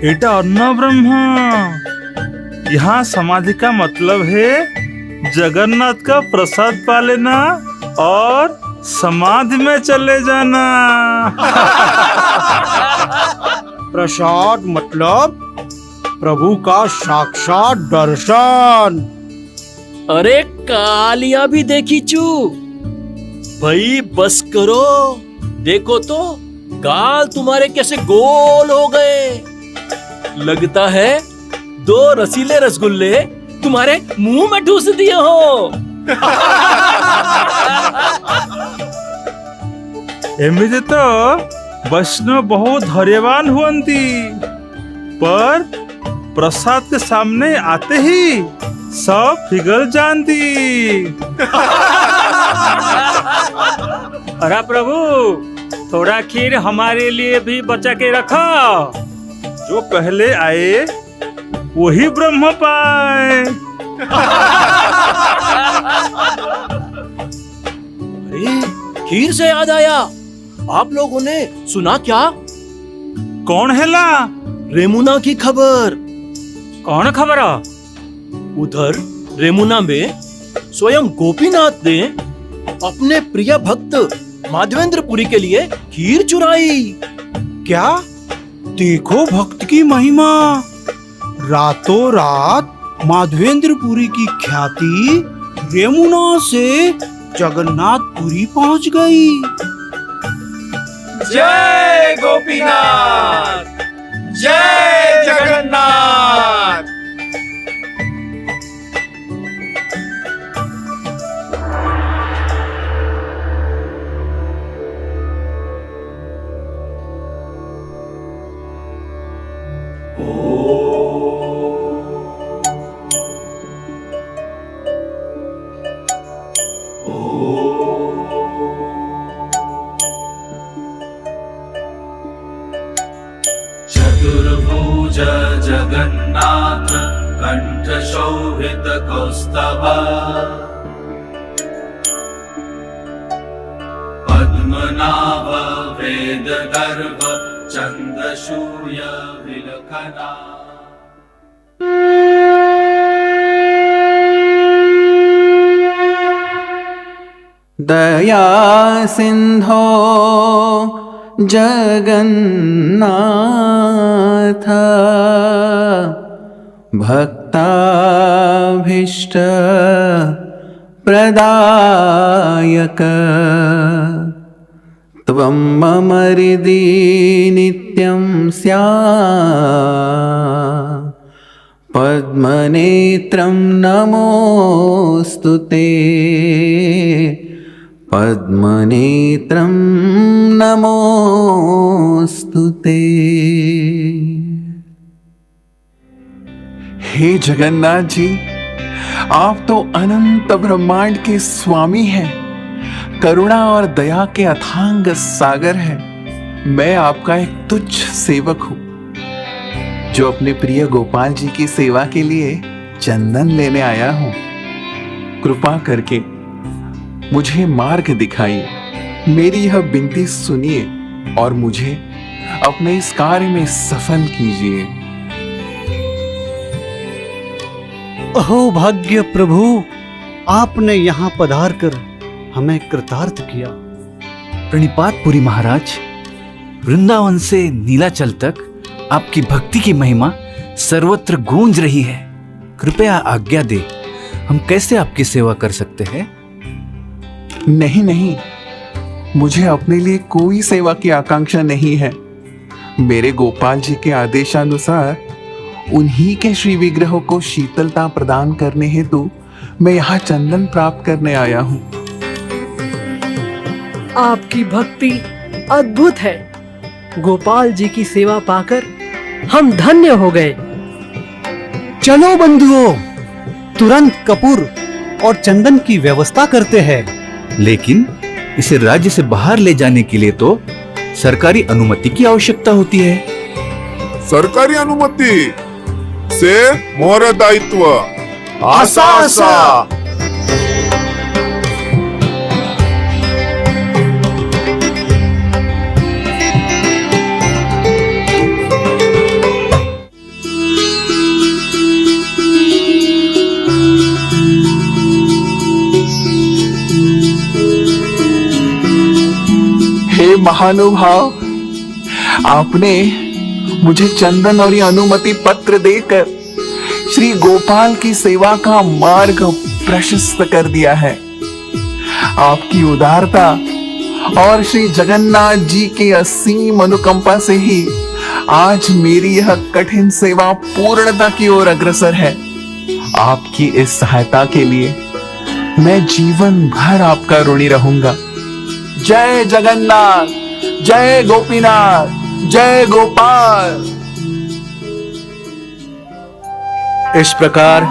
एटा अन्न ब्रह्म। यहाँ समाधि का मतलब है जगन्नाथ का प्रसाद पा लेना और समाधि में चले जाना। प्रसाद मतलब प्रभु का साक्षात दर्शन। अरे कालिया भी देखी चू भाई, बस करो। देखो तो गाल तुम्हारे कैसे गोल हो गए। लगता है 2 रसीले रसगुल्ले तुम्हारे मुंह में ठूस दिए हो। एमिते तो वैष्णव बहुत धैर्यवान हुअन्ति, पर प्रसाद के सामने आते ही सब पिघल जानती। अरे प्रभु, थोड़ा खीर हमारे लिए भी बचा के रखो। जो पहले आए वही ब्रह्म पाए। अरे खीर से याद आया, आप लोगों ने सुना क्या? कौन है ला? रेमुना की खबर। कौन खबर? उधर रेमुना में स्वयं गोपीनाथ ने अपने प्रिय भक्त माधवेंद्रपुरी के लिए खीर चुराई। क्या? देखो भक्त की महिमा। रातों रात माधवेंद्रपुरी की ख्याति रेमुना से जगन्नाथपुरी पहुंच गई। जय गोपीनाथ, जय जगन्नाथ। चतुर्भुज जगन्नाथ कंठ शोभित कौस्तभ, पद्मनाभ वेद गर्भ चंद सूर्य विलखना। दया सिंधो जगन्नाथ, भक्ताभीष्ट प्रदायक, त्वं मम हृदि नित्यं स्यात्, पद्मनेत्रं नमोऽस्तुते, पद्मनेत्रं नमोस्तुते। हे जगन्नाथ जी, आप तो अनंत ब्रह्मांड के स्वामी हैं, करुणा और दया के अथांग सागर हैं। मैं आपका एक तुच्छ सेवक हूं, जो अपने प्रिय गोपाल जी की सेवा के लिए चंदन लेने आया हूं। कृपा करके मुझे मार्ग दिखाइए, मेरी यह विनती सुनिए और मुझे अपने इस कार्य में सफल कीजिए। अहो भाग्य प्रभु, आपने यहाँ पधार कर हमें कृतार्थ किया। प्रणिपात पुरी महाराज, वृंदावन से नीलाचल तक आपकी भक्ति की महिमा सर्वत्र गूंज रही है। कृपया आज्ञा दे, हम कैसे आपकी सेवा कर सकते हैं? नहीं नहीं, मुझे अपने लिए कोई सेवा की आकांक्षा नहीं है। मेरे गोपाल जी के आदेशानुसार उन्हीं के श्री विग्रहों को शीतलता प्रदान करने हेतु मैं यहाँ चंदन प्राप्त करने आया हूँ। आपकी भक्ति अद्भुत है। गोपाल जी की सेवा पाकर हम धन्य हो गए। चलो बंधुओं, तुरंत कपूर और चंदन की व्यवस्था करते हैं। लेकिन इसे राज्य से बाहर ले जाने के लिए तो सरकारी अनुमति की आवश्यकता होती है। सरकारी अनुमति से मोर दायित्व। आशा आशा। हे महानुभाव, आपने मुझे चंदन और ये अनुमति पत्र देकर श्री गोपाल की सेवा का मार्ग प्रशस्त कर दिया है। आपकी उदारता और श्री जगन्नाथ जी की असीम अनुकंपा से ही आज मेरी यह कठिन सेवा पूर्णता की ओर अग्रसर है। आपकी इस सहायता के लिए मैं जीवन भर आपका ऋणी रहूंगा। जय जगन्नाथ, जय गोपीनाथ, जय गोपाल। इस प्रकार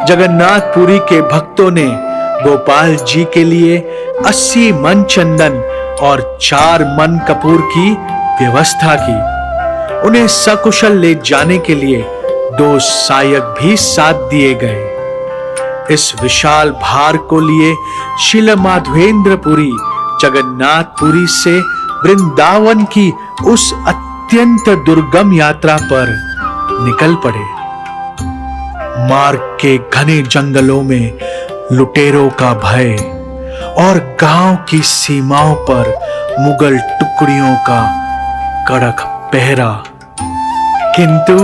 जगन्नाथपुरी के भक्तों ने गोपाल जी के लिए 80 मन चंदन और 4 मन कपूर की व्यवस्था की। उन्हें सकुशल ले जाने के लिए 2 सहायक भी साथ दिए गए। इस विशाल भार को लिए शिल माधवेंद्रपुरी जगन्नाथपुरी से वृंदावन की उस अत्यंत दुर्गम यात्रा पर निकल पड़े। मार्ग के घने जंगलों में लुटेरों का भय और गांव की सीमाओं पर मुगल टुकड़ियों का कड़क पहरा, किंतु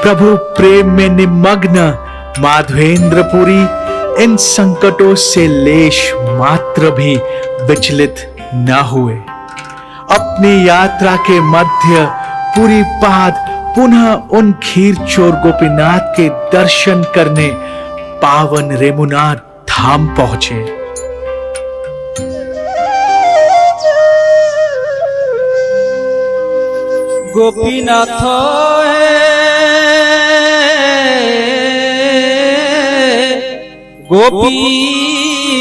प्रभु प्रेम में निमग्न माधवेंद्रपुरी इन संकटों से लेश मात्र भी विचलित न हुए। अपनी यात्रा के मध्य पूरी पाद पुनः उन खीर चोर गोपीनाथ के दर्शन करने पावन रेमुना धाम पहुंचे। गोपीनाथ गोपीनाथ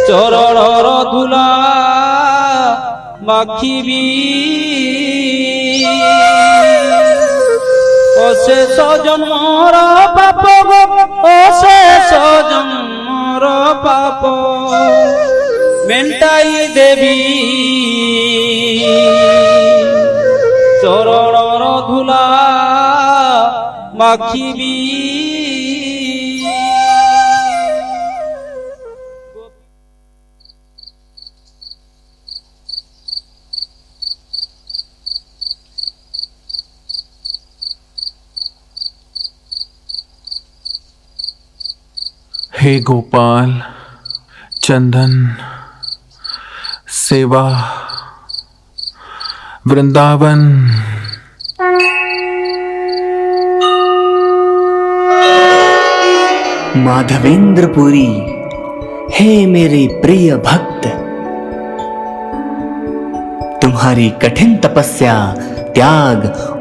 चरणर धूला माखिबी अशेष जन्मर पाप अशेष जन्मर पाप मेंटाई देवी चरणर धूला माखिबी। हे गोपाल, चंदन, सेवा, वृंदावन, माधवेंद्रपुरी, हे मेरे प्रिय भक्त, तुम्हारी कठिन तपस्या, त्याग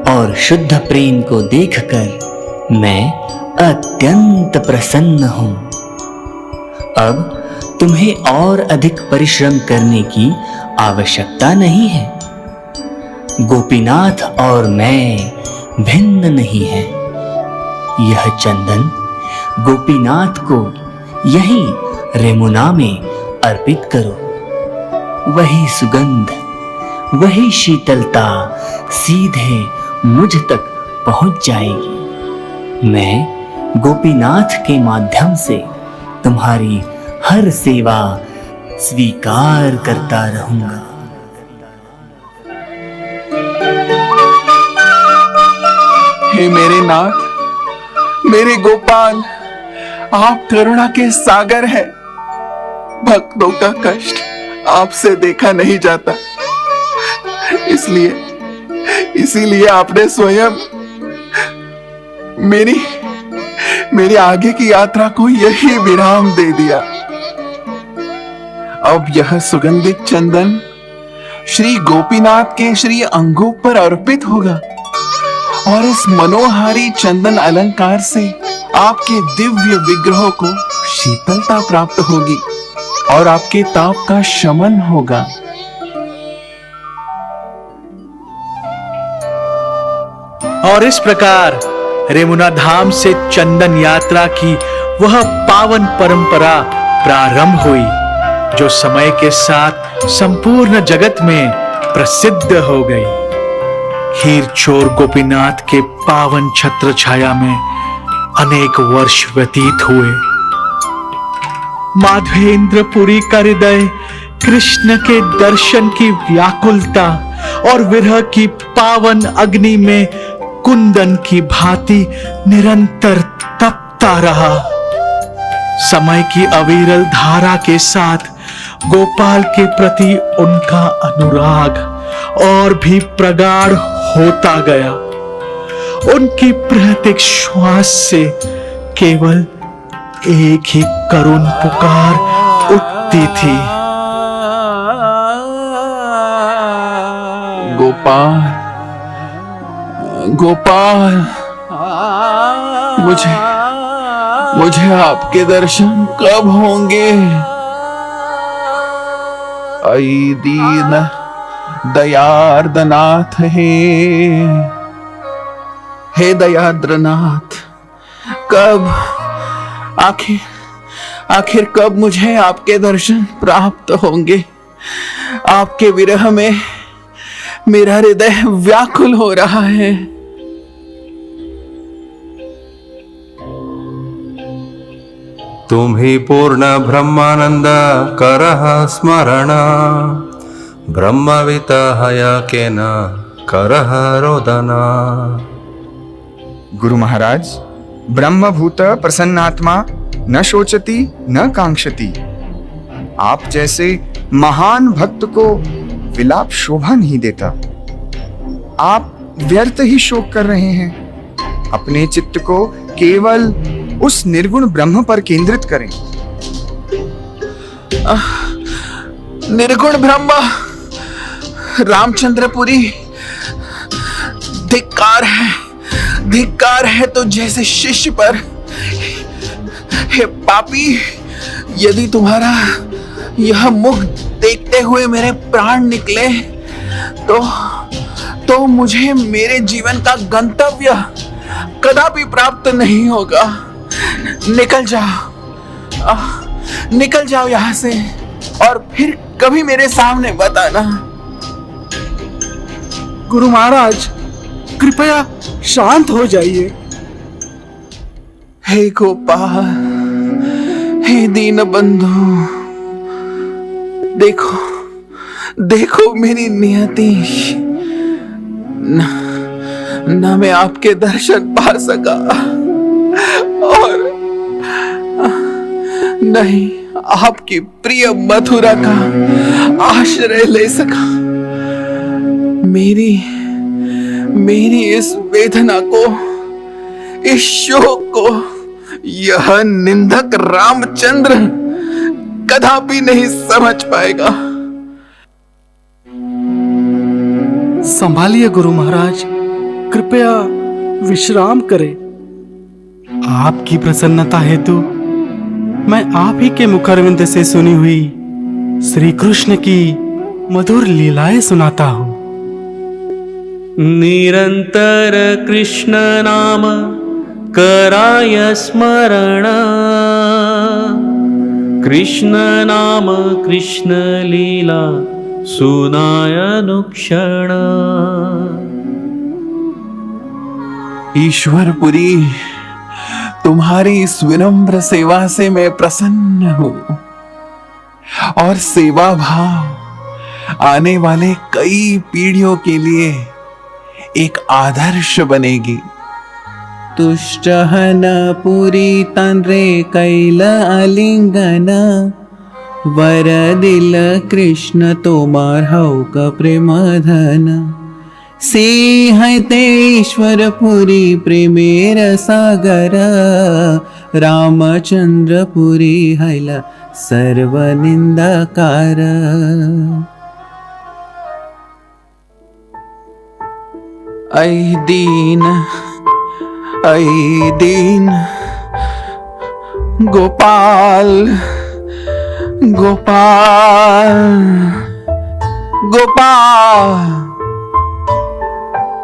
और शुद्ध प्रेम को देखकर मैं अत्यंत प्रसन्न हूं। अब तुम्हें और अधिक परिश्रम करने की आवश्यकता नहीं है। गोपीनाथ और मैं भिन्न नहीं है। यह चंदन गोपीनाथ को यहीं रेमुना में अर्पित करो। वही सुगंध, वही शीतलता सीधे मुझ तक पहुंच जाएगी। मैं गोपीनाथ के माध्यम से तुम्हारी हर सेवा स्वीकार करता रहूंगा। हे मेरे नाथ, मेरे गोपाल, आप करुणा के सागर हैं। भक्तों का कष्ट आपसे देखा नहीं जाता, इसीलिए आपने स्वयं मेरी आगे की यात्रा को यही विराम दे दिया। अब यह सुगंधित चंदन श्री गोपीनाथ के श्री अंगों पर अर्पित होगा और इस मनोहारी चंदन अलंकार से आपके दिव्य विग्रहों को शीतलता प्राप्त होगी और आपके ताप का शमन होगा। और इस प्रकार रेमुना धाम से चंदन यात्रा की वह पावन परंपरा प्रारंभ हुई, जो समय के साथ संपूर्ण जगत में प्रसिद्ध हो गई। खीर चोर गोपीनाथ के पावन छत्र छाया में अनेक वर्ष व्यतीत हुए। माधवेंद्रपुरी का हृदय कृष्ण के दर्शन की व्याकुलता और विरह की पावन अग्नि में कुंदन की भांति निरंतर तपता रहा। समय की अविरल धारा के साथ गोपाल के प्रति उनका अनुराग और भी प्रगाढ़ होता गया। उनकी प्रत्येक श्वास से केवल एक ही करुण पुकार उठती थी। गोपाल, गोपाल, मुझे आपके दर्शन कब होंगे? आई दीन दयार्द्रनाथ हे दयाद्रनाथ, कब आखिर कब मुझे आपके दर्शन प्राप्त होंगे? आपके विरह में मेरा हृदय व्याकुल हो रहा है। तुम्ही पूर्ण ब्रह्मानंद करह स्मरण ब्रह्मवित हयकेन करह रोदना। गुरु महाराज, ब्रह्मभूत प्रसन्नात्मा न शोचती न कांक्षती। आप जैसे महान भक्त को विलाप शोभा नहीं देता। आप व्यर्थ ही शोक कर रहे हैं। अपने चित्त को केवल उस निर्गुण ब्रह्म पर केंद्रित करें। निर्गुण ब्रह्म, रामचंद्रपुरी, धिक्कार है तो जैसे शिष्य पर। हे पापी, यदि तुम्हारा यह मुख देखते हुए मेरे प्राण निकले तो मुझे मेरे जीवन का गंतव्य कदापि प्राप्त नहीं होगा। निकल जाओ यहां से और फिर कभी मेरे सामने बताना। गुरु महाराज, कृपया शांत हो जाइए। हे गोपाल, हे दीन बंधु, देखो मेरी नियति। न मैं आपके दर्शन पा सका और नहीं आपकी प्रिय मथुरा का आश्रय ले सका। मेरी इस वेदना को, इस शोक को यह निंदक रामचंद्र कदापि नहीं समझ पाएगा। संभालिए गुरु महाराज, कृपया विश्राम करें। आपकी प्रसन्नता हेतु मैं आप ही के मुखारविंद से सुनी हुई श्री कृष्ण की मधुर लीलाएं सुनाता हूँ। निरंतर कृष्ण नाम कराय स्मरण, कृष्ण नाम कृष्ण लीला सुनाय अनुक्षण। ईश्वरपुरी, तुम्हारी इस विनम्र सेवा से मैं प्रसन्न हूं और सेवा भाव आने वाले कई पीढ़ियों के लिए एक आदर्श बनेगी। तुष्ट हन पुरी तन्रे कैल आलिंगन, वर दिल कृष्ण तोमार हौक प्रेम धन। सिंहते ईश्वरपुरी प्रेमेर सागर, रामचंद्रपुरी हैला सर्व निंदकार। ऐ दीन गोपाल, गोपाल, गोपाल,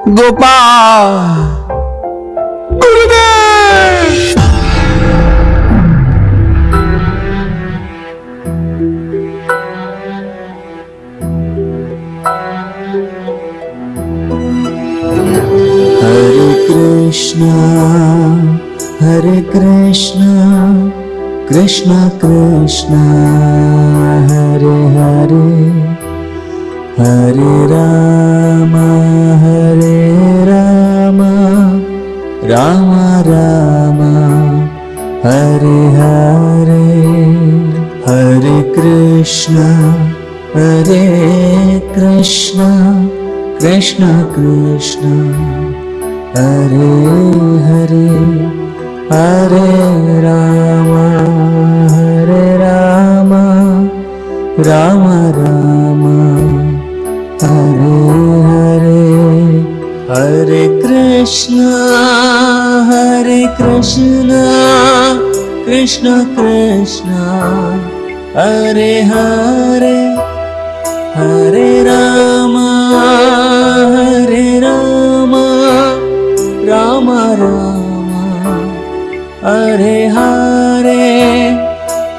गोपाल, गुरुदेव। हरे कृष्ण कृष्ण कृष्ण हरे हरे, हरे राम राम राम हरे हरे। हरे कृष्ण कृष्ण कृष्ण हरे हरे, हरे राम राम राम हरे हरे। हरे कृष्ण कृष्ण कृष्ण हरे हरे, हरे राम राम राम हरे हरे।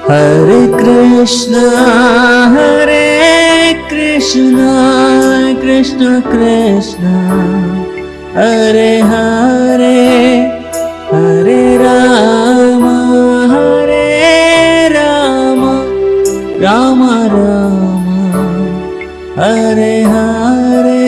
हरे कृष्ण कृष्ण कृष्ण कृष्ण हरे हरे हरे राम राम राम हरे हरे।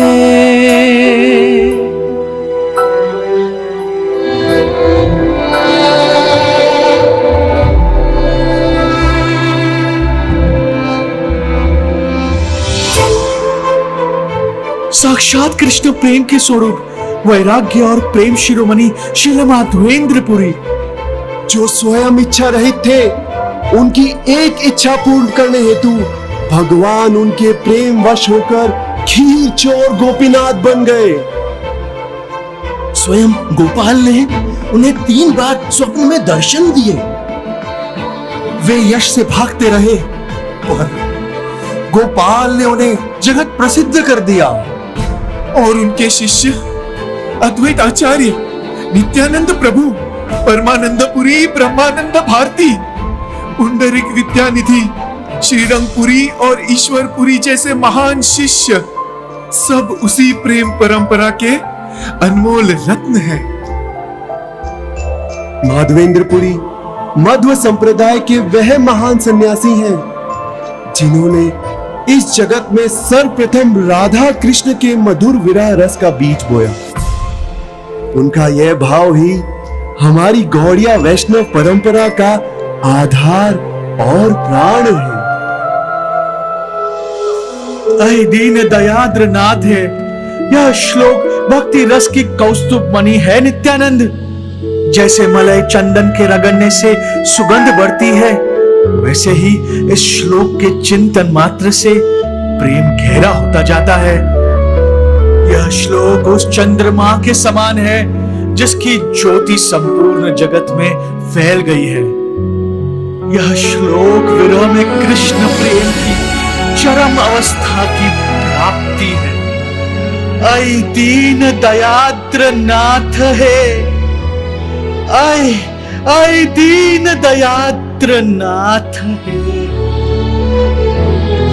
साक्षात कृष्ण प्रेम के स्वरूप वैराग्य और प्रेम शिरोमणि श्रील माधवेंद्रपुरी, जो स्वयं इच्छा रहित थे, उनकी एक इच्छा पूर्ण करने हेतु भगवान उनके प्रेम वश होकर खीर चोर गोपीनाथ बन गए। स्वयं गोपाल ने उन्हें 3 बार स्वप्न में दर्शन दिए। वे यश से भागते रहे, पर गोपाल ने उन्हें जगत प्रसिद्ध कर दिया। और उनके शिष्य अद्वैत आचार्य, नित्यानंद प्रभु, परमानंदपुरी, ब्रह्मानंद भारती, पुंडरिक विद्यानिधि, श्रीरंगपुरी और ईश्वरपुरी जैसे महान शिष्य सब उसी प्रेम परंपरा के अनमोल रत्न हैं। माधवेंद्रपुरी मध्व संप्रदाय के वह महान सन्यासी हैं जिन्होंने इस जगत में सर्वप्रथम राधा कृष्ण के मधुर विरह रस का बीज बोया। उनका यह भाव ही हमारी गौड़िया वैष्णव परंपरा का आधार और प्राण है। अहि दीन दयाद्र नाथ है, यह श्लोक भक्ति रस की कौस्तुभ मणि है नित्यानंद। जैसे मलय चंदन के रगड़ने से सुगंध बढ़ती है, वैसे ही इस श्लोक के चिंतन मात्र से प्रेम गहरा होता जाता है। यह श्लोक उस चंद्रमा के समान है जिसकी ज्योति संपूर्ण जगत में फैल गई है। यह श्लोक विरह में कृष्ण प्रेम की चरम अवस्था की प्राप्ति है। ऐ दीन दयाद्र नाथ है, ऐ दीन दयाद्र नाथ है।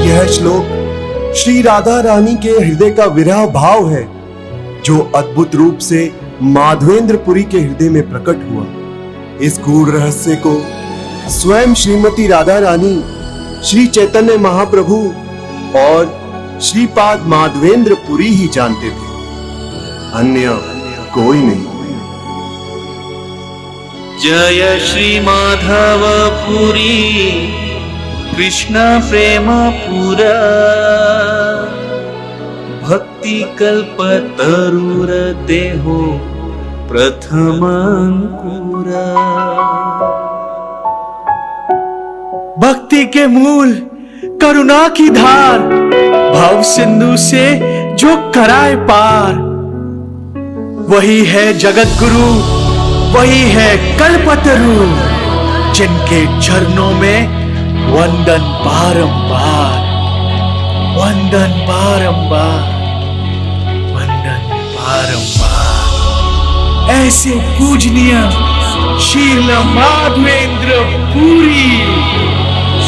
यह श्लोक श्री राधा रानी के हृदय का विरह भाव है, जो अद्भुत रूप से माधवेंद्रपुरी के हृदय में प्रकट हुआ। इस गूढ़ रहस्य को स्वयं श्रीमती राधा रानी, श्री चैतन्य महाप्रभु और श्रीपाद माधवेंद्रपुरी ही जानते थे, अन्य कोई नहीं। जय श्री माधवपुरी कृष्ण प्रेम पुरा, भक्ति कल्प तरुर देहो प्रथम अंकुरा। भक्ति के मूल करुणा की धार, भव सिंधु से जो कराए पार, वही है जगत गुरु, वही है कल्पतरु, जिनके चरणों में वंदन बारंबार, वंदन बारंबार, वंदन बारंबार। ऐसे पूजनीय श्रील माधवेंद्रपुरी,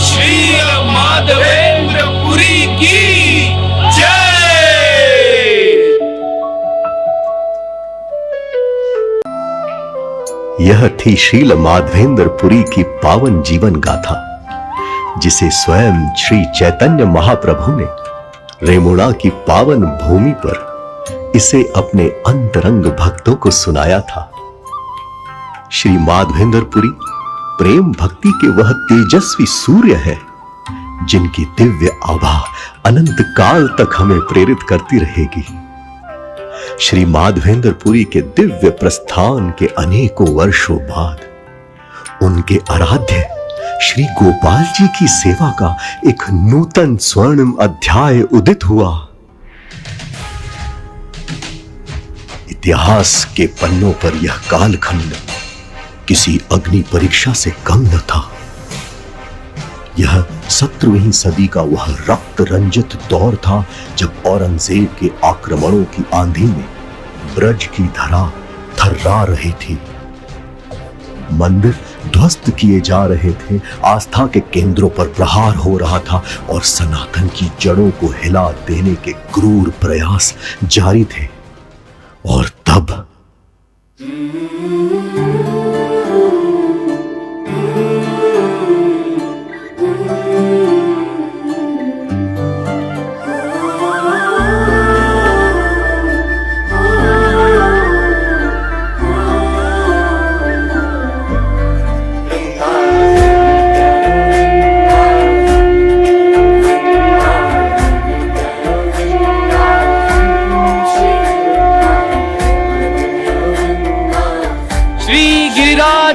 श्रील माधवेंद्रपुरी की जय। यह थी श्रील माधवेंद्रपुरी की पावन जीवन गाथा, जिसे स्वयं श्री चैतन्य महाप्रभु ने रेमुणा की पावन भूमि पर इसे अपने अंतरंग भक्तों को सुनाया था। श्री माधवेंद्रपुरी प्रेम भक्ति के वह तेजस्वी सूर्य है जिनकी दिव्य आभा अनंत काल तक हमें प्रेरित करती रहेगी। श्री माधवेंद्रपुरी के दिव्य प्रस्थान के अनेकों वर्षों बाद उनके आराध्य श्री गोपाल जी की सेवा का एक नूतन स्वर्णिम अध्याय उदित हुआ। इतिहास के पन्नों पर यह कालखंड किसी अग्नि परीक्षा से कम न था। यह 17वीं सदी का वह रक्त रंजित दौर था जब औरंगजेब के आक्रमणों की आंधी में ब्रज की धरा थर्रा रही थी। मंदिर ध्वस्त किए जा रहे थे, आस्था के केंद्रों पर प्रहार हो रहा था और सनातन की जड़ों को हिला देने के क्रूर प्रयास जारी थे। और तब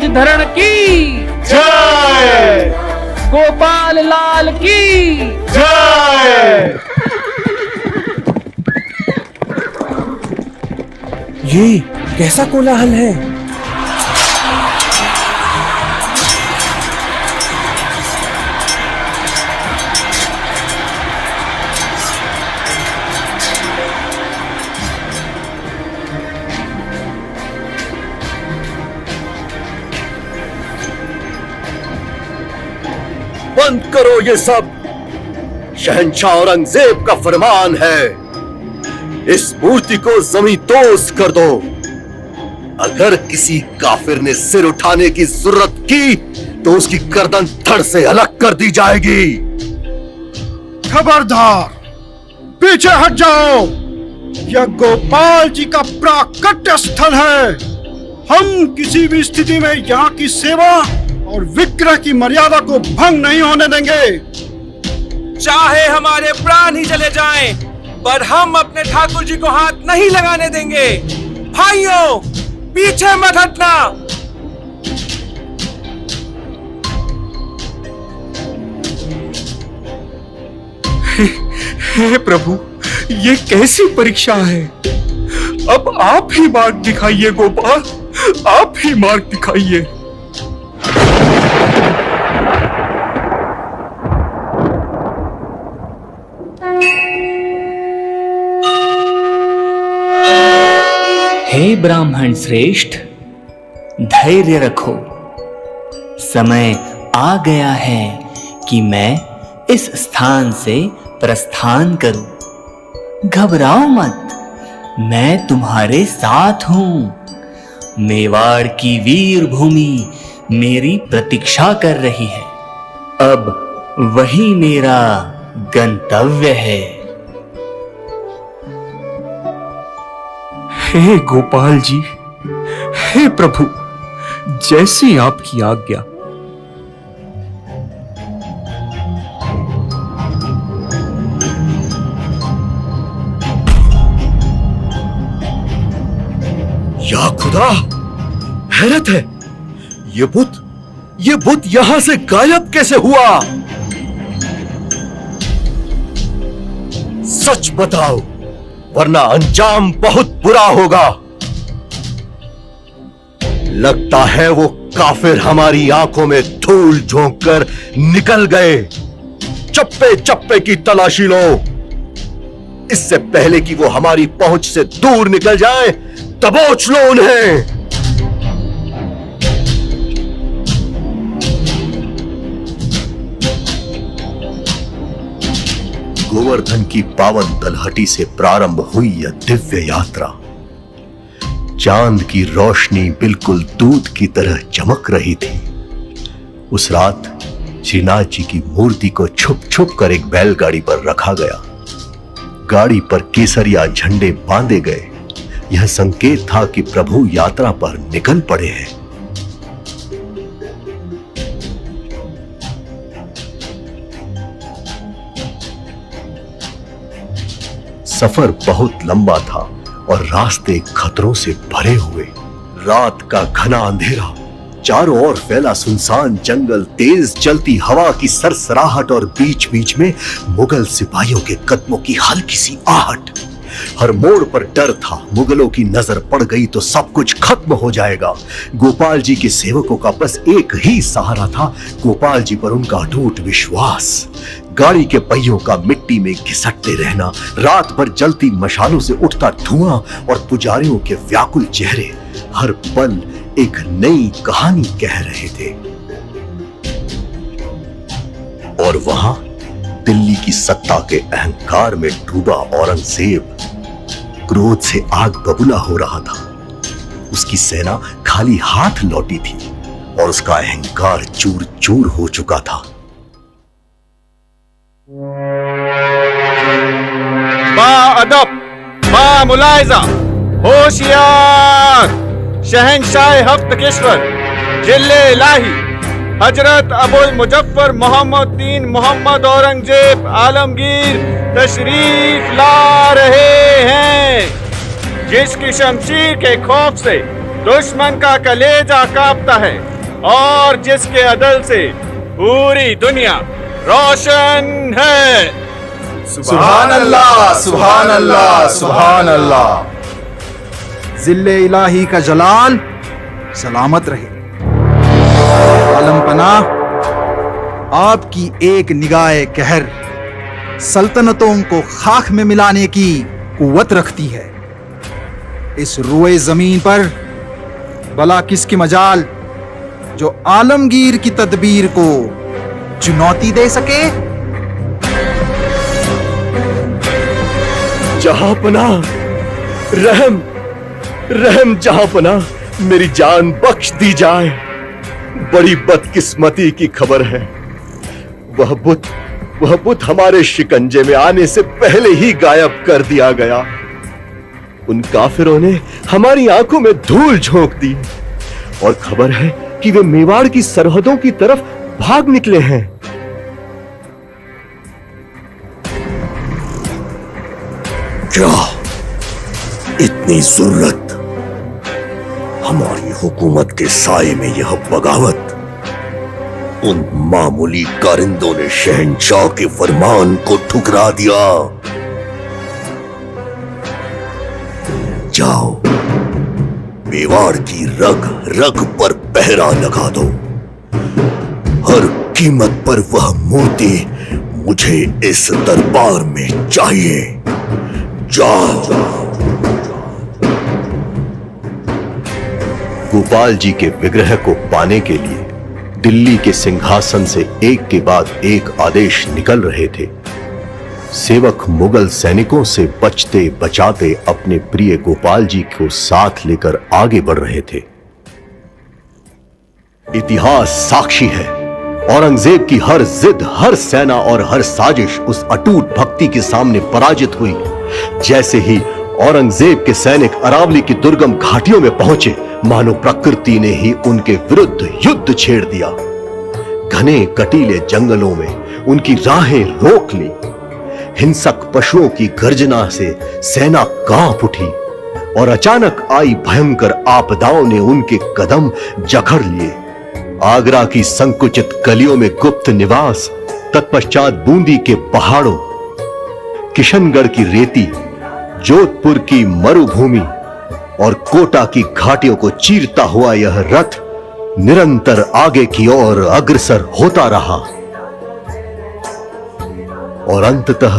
धरण की जय, गोपाल लाल की जय। ये कैसा कोलाहल है? बंद करो ये सब। शहंशाह औरंगजेब का फरमान है, इस मूर्ति को जमींदोज कर दो। अगर किसी काफिर ने सिर उठाने की जरूरत की तो उसकी गर्दन धड़ से अलग कर दी जाएगी। खबरदार, पीछे हट जाओ। यह गोपाल जी का प्राकट्य स्थल है। हम किसी भी स्थिति में यहाँ की सेवा और विग्रह की मर्यादा को भंग नहीं होने देंगे। चाहे हमारे प्राण ही चले जाएं, पर हम अपने ठाकुर जी को हाथ नहीं लगाने देंगे। भाइयों, पीछे मत हटना। हे प्रभु, ये कैसी परीक्षा है? अब आप ही मार्ग दिखाइए गोपाल, आप ही मार्ग दिखाइए। हे ब्राह्मण श्रेष्ठ, धैर्य रखो। समय आ गया है कि मैं इस स्थान से प्रस्थान करूं। घबराओ मत, मैं तुम्हारे साथ हूं। मेवाड़ की वीर भूमि मेरी प्रतीक्षा कर रही है। अब वही मेरा गंतव्य है। हे गोपाल जी, हे प्रभु, जैसी आपकी आज्ञा। या खुदा, हैरत है, ये बुत यहां से गायब कैसे हुआ? सच बताओ, वरना अंजाम बहुत बुरा होगा। लगता है वो काफिर हमारी आंखों में धूल झोंक कर निकल गए। चप्पे चप्पे की तलाशी लो, इससे पहले कि वो हमारी पहुंच से दूर निकल जाए, दबोच लो उन्हें। गोवर्धन की पावन तलहटी से प्रारंभ हुई यह दिव्य यात्रा। चांद की रोशनी बिल्कुल दूध की तरह चमक रही थी। उस रात श्रीनाथ जी की मूर्ति को छुप छुप कर एक बैलगाड़ी पर रखा गया। गाड़ी पर केसरिया झंडे बांधे गए। यह संकेत था कि प्रभु यात्रा पर निकल पड़े हैं। सफर बहुत लंबा था और रास्ते खतरों से भरे हुए। रात का घना अंधेरा, चारों ओर फैला सुनसान जंगल, तेज चलती हवा की सरसराहट और बीच बीच में मुगल सिपाहियों के कदमों की हल्की सी आहट। हर मोड़ पर डर था, मुगलों की नजर पड़ गई तो सब कुछ खत्म हो जाएगा। गोपाल जी के सेवकों का बस एक ही सहारा था, गोपाल जी पर उनका अटूट विश्वास। गाड़ी के पहियों का मिट्टी में घिसटते रहना, रात भर जलती मशालों से उठता धुआं और पुजारियों के व्याकुल चेहरे, हर पल एक नई कहानी कह रहे थे। और वहां दिल्ली की सत्ता के अहंकार में डूबा औरंगजेब क्रोध से आग बबूला हो रहा था। उसकी सेना खाली हाथ लौटी थी और उसका अहंकार चूर चूर हो चुका था। अदब, मुलायजा, होशियार। शहंशाह हफ्तकेश्वर, जिले इलाही, हजरत अबुल मुजफ्फर मोहम्मदीन मोहम्मद औरंगजेब आलमगीर तशरीफ ला रहे हैं, जिसकी शमशीर के खौफ से दुश्मन का कलेजा कांपता है और जिसके अदल से पूरी दुनिया रोशन है। सुभान अल्लाह, सुभान अल्लाह, सुभान अल्लाह। जिल्ले इलाही का जलाल सलामत रहे। आलम पनाह, आपकी एक निगाहे कहर सल्तनतों को खाक में मिलाने की कुव्वत रखती है। इस रुए जमीन पर भला किसकी मजाल जो आलमगीर की तदबीर को चुनौती दे सके। जहांपना, रहम रहम जहांपना, मेरी जान बख्श दी जाए। बड़ी बदकिस्मती की खबर है। वह बुत हमारे शिकंजे में आने से पहले ही गायब कर दिया गया। उन काफिरों ने हमारी आंखों में धूल झोंक दी और खबर है कि वे मेवाड़ की सरहदों की तरफ भाग निकले हैं। क्या इतनी जरूरत? हमारी हुकूमत के साए में यह बगावत? उन मामूली कारिंदों ने शहंशाह के फरमान को ठुकरा दिया। जाओ, मेवाड़ की रग रग पर पहरा लगा दो। हर कीमत पर वह मूर्ति मुझे इस दरबार में चाहिए। जाओ। गोपाल जी के विग्रह को पाने के लिए दिल्ली के सिंहासन से एक के बाद एक आदेश निकल रहे थे। सेवक मुगल सैनिकों से बचते बचाते अपने प्रिय गोपाल जी को साथ लेकर आगे बढ़ रहे थे। इतिहास साक्षी है, औरंगजेब की हर जिद, हर सेना और हर साजिश उस अटूट भक्ति के सामने पराजित हुई। जैसे ही औरंगजेब के सैनिक अरावली की दुर्गम घाटियों में पहुंचे, मानो प्रकृति ने ही उनके विरुद्ध युद्ध छेड़ दिया। घने कटीले जंगलों में उनकी राहें रोक ली। हिंसक पशुओं की गर्जना से सेना कांप उठी और अचानक आई भयंकर आपदाओं ने उनके कदम जकड़ लिए। आगरा की संकुचित गलियों में गुप्त निवास, तत्पश्चात बूंदी के पहाड़ों, किशनगढ़ की रेती, जोधपुर की मरुभूमि और कोटा की घाटियों को चीरता हुआ यह रथ निरंतर आगे की ओर अग्रसर होता रहा और अंततः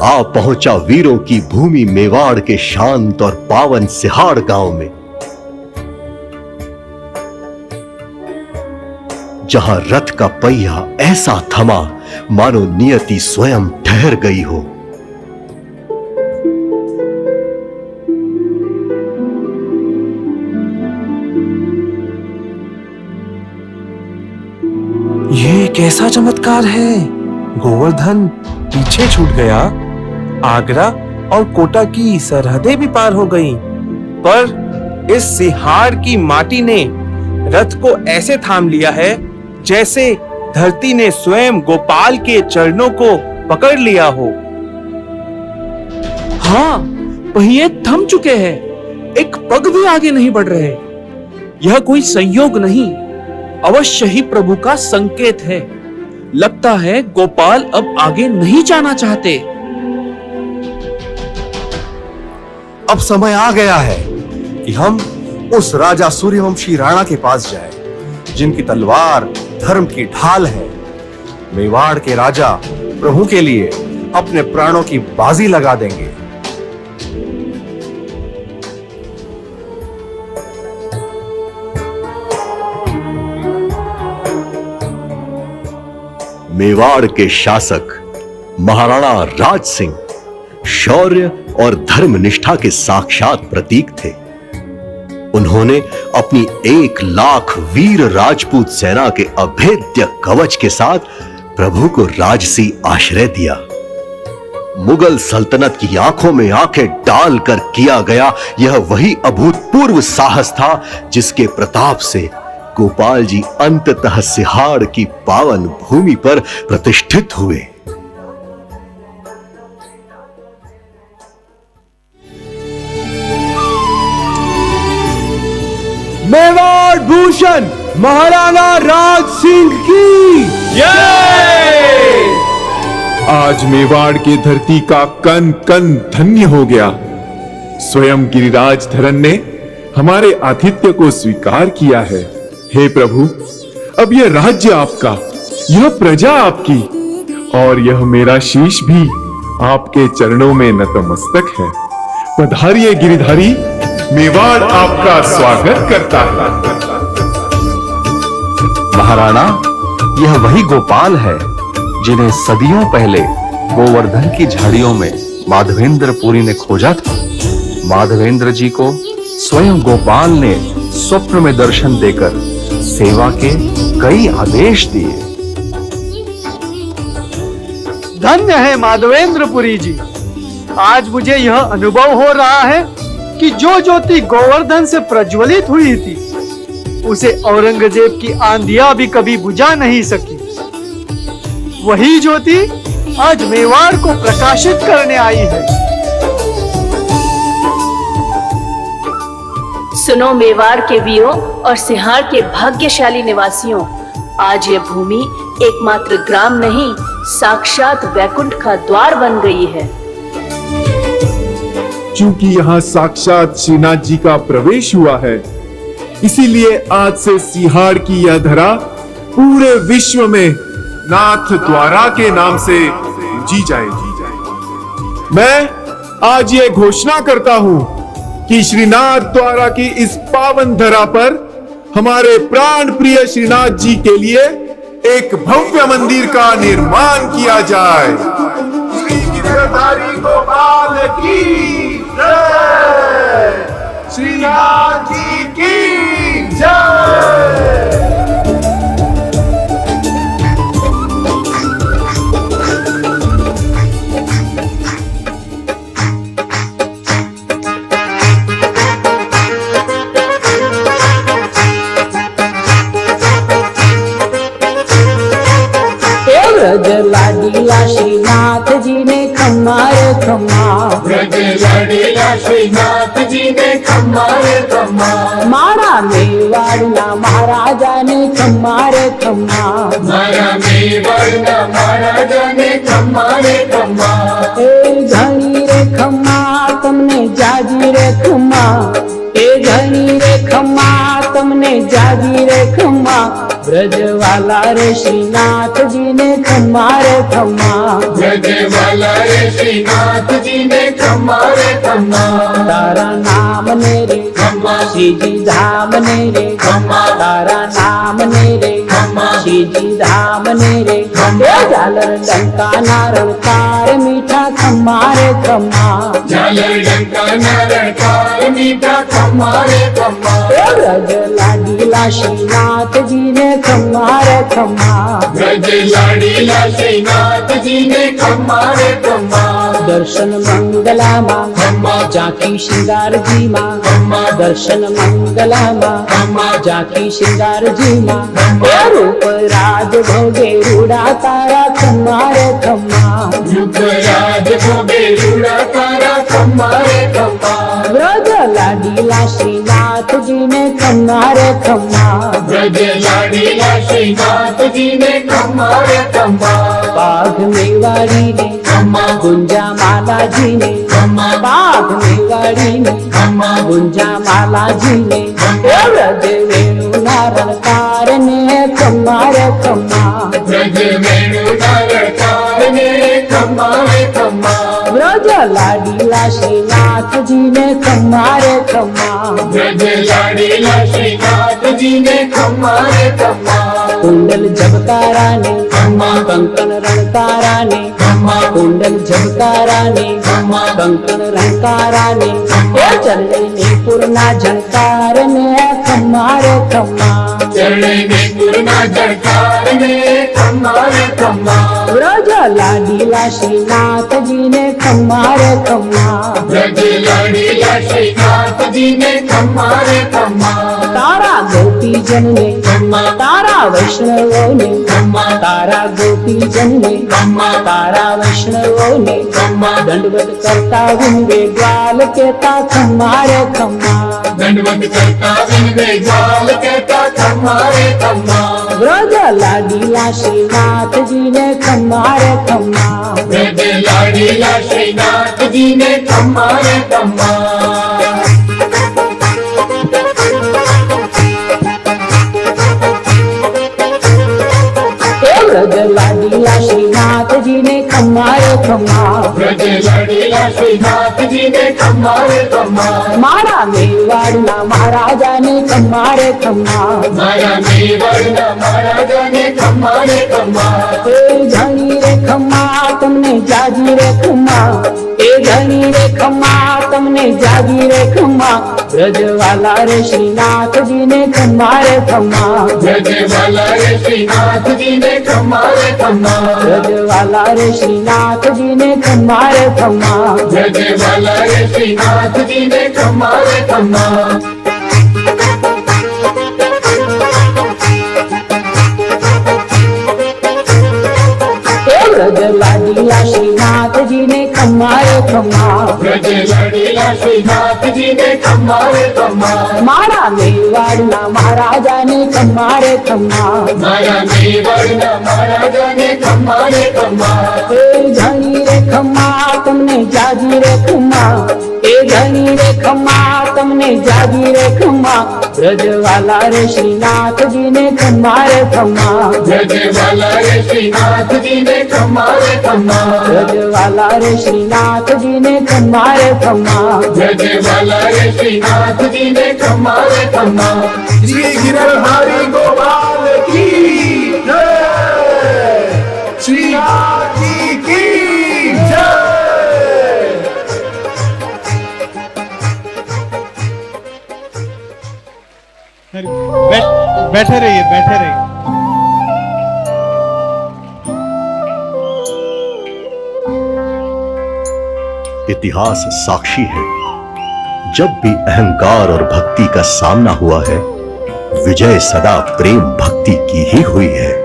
आ पहुंचा वीरों की भूमि मेवाड़ के शांत और पावन सिहाड़ गांव में, जहां रथ का पहिया ऐसा थमा मानो नियति स्वयं ठहर गई हो। ये कैसा चमत्कार है? गोवर्धन पीछे छूट गया, आगरा और कोटा की सरहदें भी पार हो गईं, पर इस सिहाड़ की माटी ने रथ को ऐसे थाम लिया है जैसे धरती ने स्वयं गोपाल के चरणों को पकड़ लिया हो। हाँ, पहिए थम चुके हैं, एक पग भी आगे नहीं बढ़ रहे। यह कोई संयोग नहीं, अवश्य ही प्रभु का संकेत है। लगता है गोपाल अब आगे नहीं जाना चाहते। अब समय आ गया है कि हम उस राजा सूर्यवंशी राणा के पास जाएं, जिनकी तलवार धर्म की ढाल है। मेवाड़ के राजा प्रभु के लिए अपने प्राणों की बाजी लगा देंगे। मेवाड़ के शासक महाराणा राज सिंह शौर्य और धर्म निष्ठा के साक्षात प्रतीक थे। उन्होंने अपनी 1,00,000 वीर राजपूत सेना के अभेद्य कवच के साथ प्रभु को राजसी आश्रय दिया। मुगल सल्तनत की आंखों में आंखें डालकर किया गया यह वही अभूतपूर्व साहस था जिसके प्रताप से गोपाल जी अंततः सिहाड़ की पावन भूमि पर प्रतिष्ठित हुए। मेवाड़ भूषण महाराणा राज सिंह की जय। आज मेवाड़ की धरती का कन कन धन्य हो गया। स्वयं गिरिराज धरन ने हमारे आतिथ्य को स्वीकार किया है। हे प्रभु, अब यह राज्य आपका, यह प्रजा आपकी और यह मेरा शीश भी आपके चरणों में नतमस्तक है। पधारिए गिरिधारी, मेवाड़ आपका स्वागत करता है। महाराणा, यह वही गोपाल है जिन्हें सदियों पहले गोवर्धन की झाड़ियों में माधवेंद्रपुरी ने खोजा था। माधवेंद्र जी को स्वयं गोपाल ने स्वप्न में दर्शन देकर सेवा के कई आदेश दिए। धन्य है माधवेंद्रपुरी जी। आज मुझे यह अनुभव हो रहा है कि जो ज्योति गोवर्धन से प्रज्वलित हुई थी उसे औरंगजेब की आंधियां भी कभी बुझा नहीं सकी। वही ज्योति आज मेवाड़ को प्रकाशित करने आई है। सुनो मेवाड़ के वीरों और सिहाड़ के भाग्यशाली निवासियों, आज यह भूमि एकमात्र ग्राम नहीं, साक्षात वैकुंठ का द्वार बन गई है। चूंकि यहाँ साक्षात श्रीनाथ जी का प्रवेश हुआ है, इसीलिए आज से सिहाड़ की यह धरा पूरे विश्व में नाथ द्वारा के नाम से जी जाएगी। मैं आज ये घोषणा करता हूँ कि श्रीनाथ द्वारा की इस पावन धरा पर हमारे प्राण प्रिय श्रीनाथ जी के लिए एक भव्य मंदिर का निर्माण किया जाए। श्री गिरधारी गोपाल की जय, श्रीनाथ जी की जय। ब्रज लाडीला श्रीनाथ जी ने खम्मा रे खम्मा, ब्रज लाडीला श्रीनाथ जी ने खम्मा रे खम्मा, मारा मेवाड़ना महाराजा ने खम्मा रे खम्मा, मारा मेवाड़ना महाराजा ने खम्मा रे खम्मा। ए घनी रे खम्मा तुमने जाजी रे खम्मा, ए घनी रे खम्मा तुमने जाजी रे खम्मा, ब्रज वाला रे श्रीनाथ जी ने खम्मा रे खम्मा, ब्रज वाला रे श्रीनाथ जी ने खम्मा रे खम्मा। तारा नाम ने रे खम्मा, श्री जी धाम ने रे खम्मा, तारा नाम ने रे खम्मा, श्री जी धाम ने रे खम्मा। झालर डंका नारण कार मीठा खम्मा रे खम्मा, झालर डंका नारण कार मीठा खम्मा रे खम्मा। ब्रज लाडीला श्रीनाथ जी ने खम्मा रे खम्मा, ब्रज लाडीला श्रीनाथ जी ने खम्मा रे खम्मा। दर्शन मंगला माँ खम्मा, जाकी श्रृंगार जी माँ खम्मा, दर्शन मंगला माँ खम्मा, जाकी श्रृंगार जी माँ। रूप राज भोगे रूड़ा तारा खम्मा रे खम्मा, रूप राज भोगे रूड़ा तारा खम्मा रे खम्मा। ब्रज लाडीला श्रीनाथ जी ने खम्मा रे खम्मा, ब्रज लाडीला श्रीनाथ जी ने खम्मा रे खम्मा। बाघ मेवाड़ी ने खम्मा, गुंजा माला जी ने खम्मा, बाघ मेवाड़ी ने खम्मा, गुंजा माला जी ने। ब्रज वेणु नारण कार ने खम्मा रे खम्मा, ब्रज वेणु नारण कार ने खम्मा रे खम्मा। ब्रज लाडीला श्रीनाथ जी ने खम्मा रे खम्मा, ब्रज लाडीला श्रीनाथ जी ने खम्मा रे खम्मा। कुंडल जबकारा ने खम्मा, कंकन रणकारा ने कुंडल झबकारा ने कंकन रणकारा ने चले ने पूर्णा झंकार ने खम्मारे खम्मा चले ने पूर्णा झंकार ने खम्मारे खम्मा ब्रज लाडीला श्रीनाथ जी ने खम्मारे खम्मा ब्रज लाडीला श्रीनाथ जी ने खम्मारे खम्मा तारा गोपी जन ने तारा वैष्णवों ने तारा गोपी जन ने तारा वैष्णवों ने दंडवत करता विनवे ग्वाल कहता खम्मारे खम्मा दंडवत करता विनवे ग्वाल कहता खम्मारे खम्मा ब्रज लाडीला श्रीनाथ जी ने खम्मारे खम्मा ब्रज लाडीला श्रीनाथ जी ने खम्मारे खम्मा ब्रज लाडीला श्रीनाथ जी ने खम्मारे खम्मा ब्रज लाडीला श्रीनाथ जी ने खम्मारे खम्मा मारा मेवाड़ना महाराजा ने खम्मारे खम्मा मारा मेवाड़ना महाराजा ने खम्मारे खम्मा धनी रे खम्मा तुमने जागी रे खम्मा धनी रे खम्मा तुमने जागी रे खम्मा ब्रज वाला रे श्रीनाथ जी ने खम्मारे खम्मा ब्रज वाला रे श्रीनाथ जी ने खम्मारे खम्मा ब्रज वाला रे श्रीनाथ जी ने खम्मारे खम्मा ब्रज वाला रे श्रीनाथ जी ने खम्मारे खम्मा ब्रज लाडीला श्रीनाथ जी ने खम्मारे खम्मा ब्रज लाडीला श्रीनाथ जी ने खम्मारे खम्मा मारा मेवाड़ना महाराजा ने खम्मारे खम्मा मारा मेवाड़ना महाराजा ने खम्मारे खम्मा धनी रे खम्मा तुमने जागी रे खम्मा धनी रे खम्मा तुमने जागी रे खम्मा ब्रज वाला रे श्रीनाथ जी ने खम्मारे खम्मा ब्रज वाला रे श्रीनाथ जी ने खम्मारे खम्मा ब्रज वाला रे श्रीनाथ जी ने खम्मारे खम्मा ब्रज वाला रे श्रीनाथ जी ने खम्मारे खम्मा श्री गिरधारी गोपाल की जय श्रीनाथ जी की जय बैठे रहिए बैठे रहिए इतिहास साक्षी है, जब भी अहंकार और भक्ति का सामना हुआ है, विजय सदा प्रेम भक्ति की ही हुई है।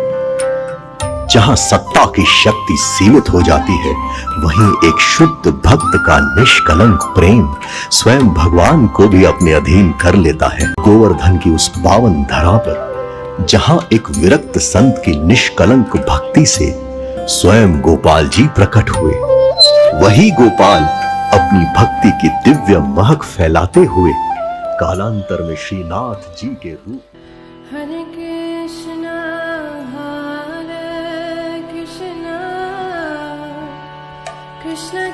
जहां सत्ता की शक्ति सीमित हो जाती है, वहीं एक शुद्ध भक्त का निष्कलंक प्रेम स्वयं भगवान को भी अपने अधीन कर लेता है। गोवर्धन की उस पावन धरा पर जहां एक विरक्त संत की निष्कलंक भक्ति से स्वयं गोपाल जी प्रकट हुए, वही गोपाल अपनी भक्ति की दिव्य महक फैलाते हुए कालांतर में श्रीनाथ जी के रूप हरे कृष्णा कृष्ण